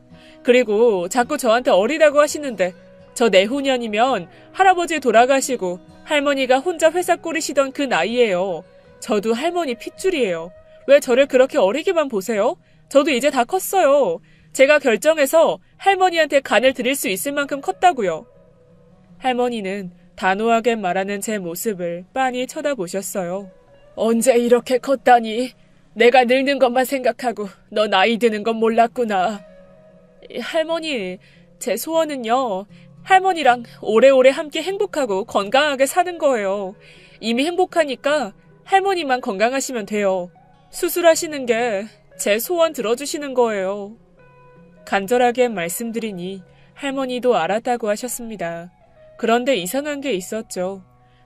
그리고 자꾸 저한테 어리다고 하시는데 저 내후년이면 할아버지 돌아가시고 할머니가 혼자 회사 꾸리시던 그 나이예요. 저도 할머니 핏줄이에요. 왜 저를 그렇게 어리게만 보세요? 저도 이제 다 컸어요. 제가 결정해서 할머니한테 간을 드릴 수 있을 만큼 컸다고요. 할머니는 단호하게 말하는 제 모습을 빤히 쳐다보셨어요. 언제 이렇게 컸다니? 내가 늙는 것만 생각하고 너 나이 드는 건 몰랐구나. 할머니, 제 소원은요. 할머니랑 오래오래 함께 행복하고 건강하게 사는 거예요. 이미 행복하니까 할머니만 건강하시면 돼요. 수술하시는 게 제 소원 들어주시는 거예요. 간절하게 말씀드리니 할머니도 알았다고 하셨습니다. 그런데 이상한 게 있었죠.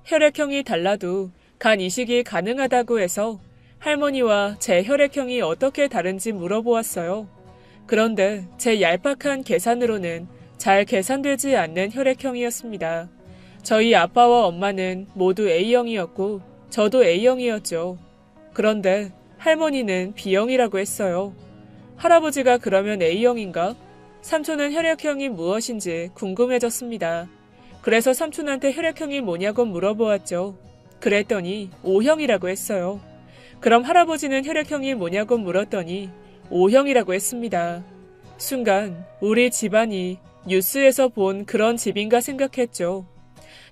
혈액형이 달라도 간 이식이 가능하다고 해서 할머니와 제 혈액형이 어떻게 다른지 물어보았어요. 그런데 제 얄팍한 계산으로는 잘 계산되지 않는 혈액형이었습니다. 저희 아빠와 엄마는 모두 A형이었고 저도 A형이었죠. 그런데 할머니는 B형이라고 했어요. 할아버지가 그러면 A형인가? 삼촌은 혈액형이 무엇인지 궁금해졌습니다. 그래서 삼촌한테 혈액형이 뭐냐고 물어보았죠. 그랬더니 O형이라고 했어요. 그럼 할아버지는 혈액형이 뭐냐고 물었더니 O형이라고 했습니다. 순간 우리 집안이 뉴스에서 본 그런 집인가 생각했죠.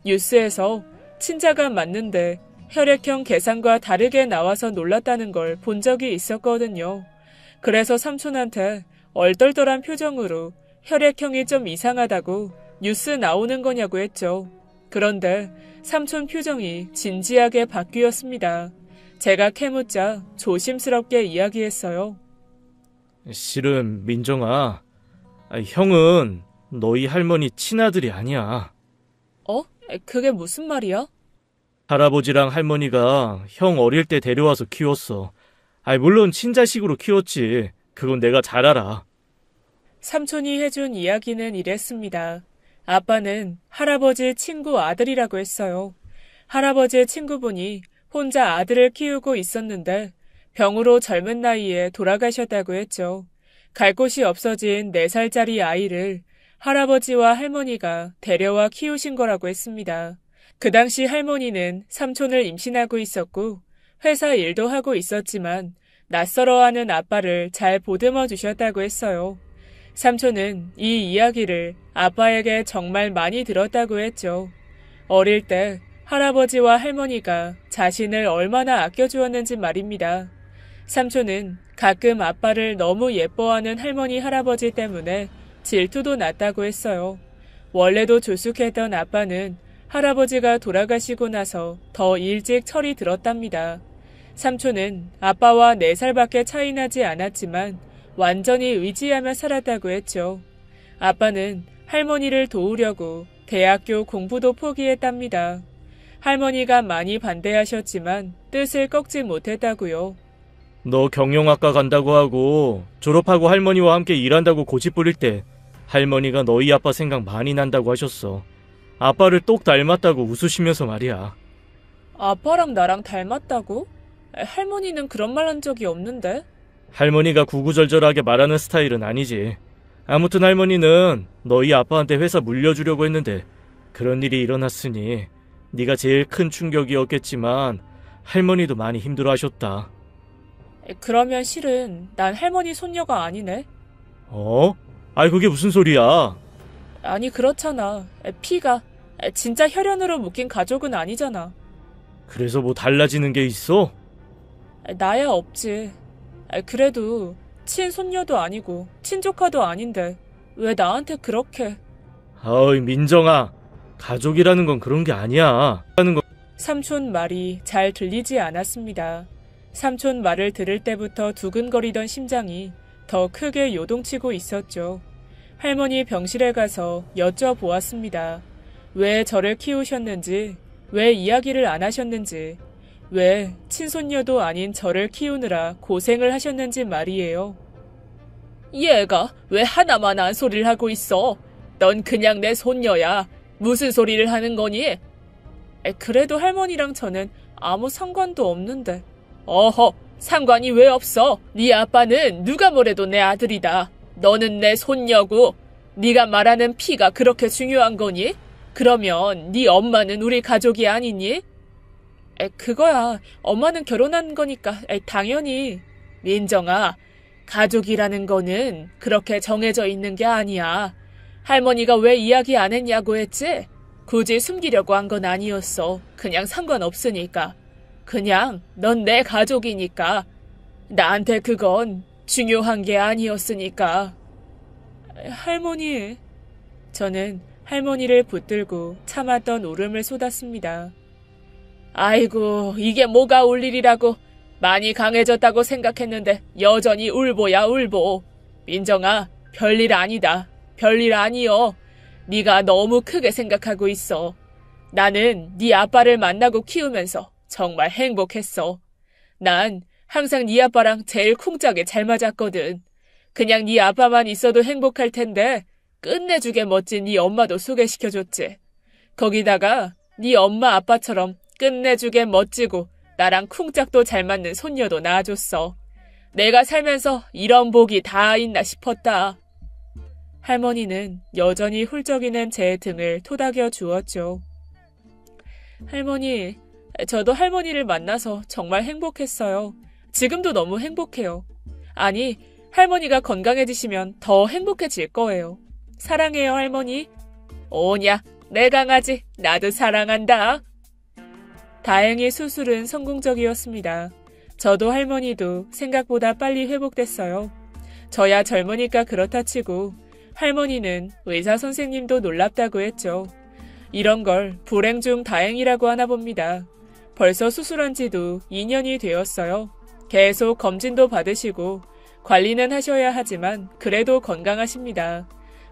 뉴스에서 친자가 맞는데 혈액형 계산과 다르게 나와서 놀랐다는 걸 본 적이 있었거든요. 그래서 삼촌한테 얼떨떨한 표정으로 혈액형이 좀 이상하다고 뉴스 나오는 거냐고 했죠. 그런데 삼촌 표정이 진지하게 바뀌었습니다. 제가 캐묻자 조심스럽게 이야기했어요. 실은 민정아, 형은 너희 할머니 친아들이 아니야. 그게 무슨 말이야? 할아버지랑 할머니가 형 어릴 때 데려와서 키웠어. 물론 친자식으로 키웠지. 그건 내가 잘 알아. 삼촌이 해준 이야기는 이랬습니다. 아빠는 할아버지 친구 아들이라고 했어요. 할아버지의 친구분이 혼자 아들을 키우고 있었는데 병으로 젊은 나이에 돌아가셨다고 했죠. 갈 곳이 없어진 4살짜리 아이를 할아버지와 할머니가 데려와 키우신 거라고 했습니다. 그 당시 할머니는 삼촌을 임신하고 있었고 회사 일도 하고 있었지만 낯설어하는 아빠를 잘 보듬어 주셨다고 했어요. 삼촌은 이 이야기를 아빠에게 정말 많이 들었다고 했죠. 어릴 때 할아버지와 할머니가 자신을 얼마나 아껴주었는지 말입니다. 삼촌은 가끔 아빠를 너무 예뻐하는 할머니 할아버지 때문에 질투도 났다고 했어요. 원래도 조숙했던 아빠는 할아버지가 돌아가시고 나서 더 일찍 철이 들었답니다. 삼촌은 아빠와 4살밖에 차이 나지 않았지만 완전히 의지하며 살았다고 했죠. 아빠는 할머니를 도우려고 대학교 공부도 포기했답니다. 할머니가 많이 반대하셨지만 뜻을 꺾지 못했다고요. 너 경영학과 간다고 하고 졸업하고 할머니와 함께 일한다고 고집 부릴 때 할머니가 너희 아빠 생각 많이 난다고 하셨어. 아빠를 똑 닮았다고 웃으시면서 말이야. 아빠랑 나랑 닮았다고? 할머니는 그런 말 한 적이 없는데? 할머니가 구구절절하게 말하는 스타일은 아니지. 아무튼 할머니는 너희 아빠한테 회사 물려주려고 했는데 그런 일이 일어났으니 네가 제일 큰 충격이었겠지만 할머니도 많이 힘들어하셨다. 그러면 실은 난 할머니 손녀가 아니네. 그게 무슨 소리야? 아니 그렇잖아. 피가 진짜 혈연으로 묶인 가족은 아니잖아. 그래서 뭐 달라지는 게 있어? 나야 없지. 그래도 친손녀도 아니고 친조카도 아닌데 왜 나한테 그렇게... 민정아. 가족이라는 건 그런 게 아니야. 삼촌 말이 잘 들리지 않았습니다. 삼촌 말을 들을 때부터 두근거리던 심장이 더 크게 요동치고 있었죠. 할머니 병실에 가서 여쭤보았습니다. 왜 저를 키우셨는지, 왜 이야기를 안 하셨는지, 왜 친손녀도 아닌 저를 키우느라 고생을 하셨는지 말이에요. 얘가 왜 하나만 한 소리를 하고 있어? 넌 그냥 내 손녀야. 무슨 소리를 하는 거니? 그래도 할머니랑 저는 아무 상관도 없는데. 상관이 왜 없어? 네 아빠는 누가 뭐래도 내 아들이다. 너는 내 손녀고 네가 말하는 피가 그렇게 중요한 거니? 그러면 네 엄마는 우리 가족이 아니니? 그거야. 엄마는 결혼한 거니까 당연히. 민정아, 가족이라는 거는 그렇게 정해져 있는 게 아니야. 할머니가 왜 이야기 안 했냐고 했지? 굳이 숨기려고 한 건 아니었어. 그냥 상관없으니까. 그냥 넌 내 가족이니까. 나한테 그건 중요한 게 아니었으니까. 할머니. 저는 할머니를 붙들고 참았던 울음을 쏟았습니다. 아이고, 이게 뭐가 울 일이라고. 많이 강해졌다고 생각했는데 여전히 울보야 울보. 민정아, 별일 아니다. 별일 아니여. 네가 너무 크게 생각하고 있어. 나는 네 아빠를 만나고 키우면서 정말 행복했어. 난 항상 네 아빠랑 제일 쿵짝에 잘 맞았거든. 그냥 네 아빠만 있어도 행복할 텐데 끝내주게 멋진 네 엄마도 소개시켜줬지. 거기다가 네 엄마 아빠처럼 끝내주게 멋지고 나랑 쿵짝도 잘 맞는 손녀도 낳아줬어. 내가 살면서 이런 복이 다 있나 싶었다. 할머니는 여전히 훌쩍이는 제 등을 토닥여 주었죠. 할머니, 저도 할머니를 만나서 정말 행복했어요. 지금도 너무 행복해요. 아니, 할머니가 건강해지시면 더 행복해질 거예요. 사랑해요, 할머니. 오냐, 내 강아지, 나도 사랑한다. 다행히 수술은 성공적이었습니다. 저도 할머니도 생각보다 빨리 회복됐어요. 저야 젊으니까 그렇다 치고 할머니는 의사 선생님도 놀랍다고 했죠. 이런 걸 불행 중 다행이라고 하나 봅니다. 벌써 수술한 지도 2년이 되었어요. 계속 검진도 받으시고 관리는 하셔야 하지만 그래도 건강하십니다.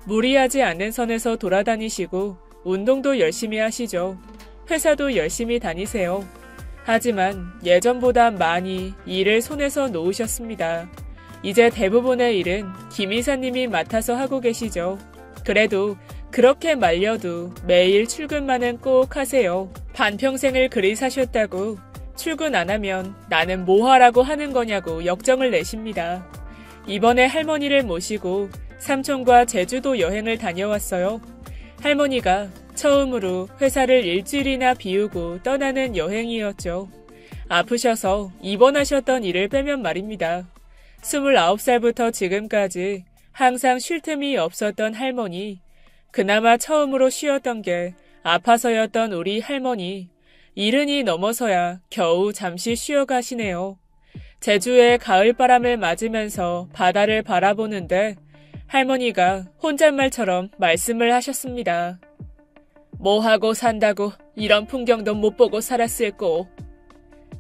무리하지 않는 선에서 돌아다니시고 운동도 열심히 하시죠. 회사도 열심히 다니세요. 하지만 예전보다 많이 일을 손에서 놓으셨습니다. 이제 대부분의 일은 김 이사님이 맡아서 하고 계시죠. 그래도 그렇게 말려도 매일 출근만은 꼭 하세요. 반평생을 그리 사셨다고 출근 안 하면 나는 뭐 하라고 하는 거냐고 역정을 내십니다. 이번에 할머니를 모시고 삼촌과 제주도 여행을 다녀왔어요. 할머니가 처음으로 회사를 일주일이나 비우고 떠나는 여행이었죠. 아프셔서 입원하셨던 일을 빼면 말입니다. 29살부터 지금까지 항상 쉴 틈이 없었던 할머니, 그나마 처음으로 쉬었던 게 아파서였던 우리 할머니, 이른이 넘어서야 겨우 잠시 쉬어가시네요. 제주의 가을바람을 맞으면서 바다를 바라보는데 할머니가 혼잣말처럼 말씀을 하셨습니다. 뭐 하고 산다고 이런 풍경도 못 보고 살았을꼬.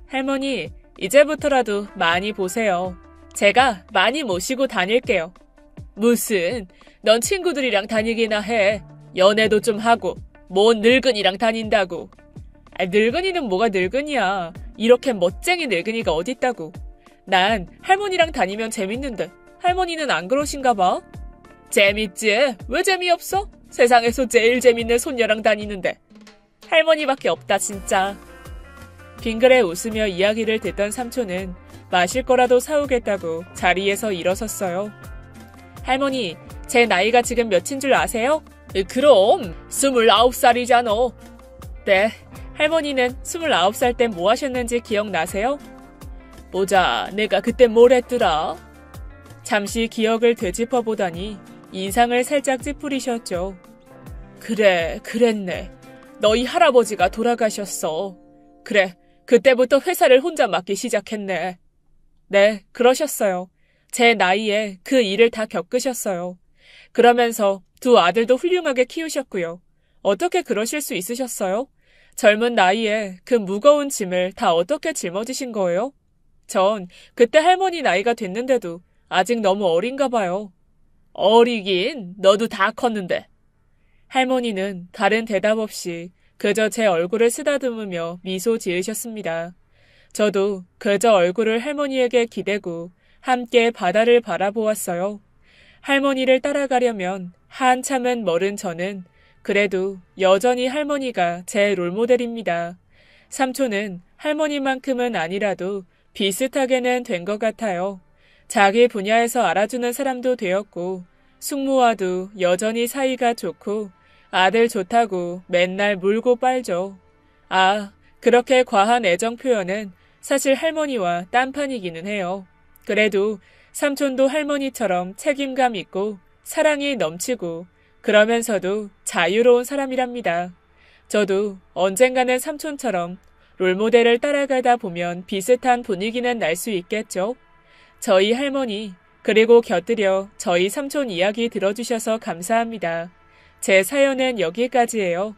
할머니, 이제부터라도 많이 보세요. 제가 많이 모시고 다닐게요. 무슨, 넌 친구들이랑 다니기나 해. 연애도 좀 하고, 뭔 늙은이랑 다닌다고. 늙은이는 뭐가 늙은이야. 이렇게 멋쟁이 늙은이가 어딨다고. 난 할머니랑 다니면 재밌는데 할머니는 안 그러신가 봐. 재밌지? 왜 재미없어? 세상에서 제일 재밌는 손녀랑 다니는데. 할머니밖에 없다 진짜. 빙그레 웃으며 이야기를 듣던 삼촌은 마실 거라도 사오겠다고 자리에서 일어섰어요. 할머니, 제 나이가 지금 몇인 줄 아세요? 그럼 29살이잖아. 네, 할머니는 29살 때 뭐 하셨는지 기억나세요? 보자, 내가 그때 뭘 했더라? 잠시 기억을 되짚어보다니 인상을 살짝 찌푸리셨죠. 그래, 그랬네. 너희 할아버지가 돌아가셨어. 그래, 그때부터 회사를 혼자 맡기 시작했네. 네, 그러셨어요. 제 나이에 그 일을 다 겪으셨어요. 그러면서 두 아들도 훌륭하게 키우셨고요. 어떻게 그러실 수 있으셨어요? 젊은 나이에 그 무거운 짐을 다 어떻게 짊어지신 거예요? 전 그때 할머니 나이가 됐는데도 아직 너무 어린가 봐요. 어리긴 너도 다 컸는데. 할머니는 다른 대답 없이 그저 제 얼굴을 쓰다듬으며 미소 지으셨습니다. 저도 그저 얼굴을 할머니에게 기대고 함께 바다를 바라보았어요. 할머니를 따라가려면 한참은 멀은 저는 그래도 여전히 할머니가 제 롤모델입니다. 삼촌은 할머니만큼은 아니라도 비슷하게는 된 것 같아요. 자기 분야에서 알아주는 사람도 되었고 숙모와도 여전히 사이가 좋고 아들 좋다고 맨날 물고 빨죠. 아, 그렇게 과한 애정 표현은 사실 할머니와 딴판이기는 해요. 그래도 삼촌도 할머니처럼 책임감 있고 사랑이 넘치고 그러면서도 자유로운 사람이랍니다. 저도 언젠가는 삼촌처럼 롤모델을 따라가다 보면 비슷한 분위기는 날 수 있겠죠. 저희 할머니 그리고 곁들여 저희 삼촌 이야기 들어주셔서 감사합니다. 제 사연은 여기까지예요.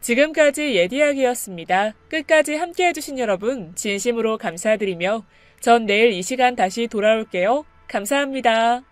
지금까지 예디야기였습니다. 끝까지 함께 해주신 여러분 진심으로 감사드리며 전 내일 이 시간 다시 돌아올게요. 감사합니다.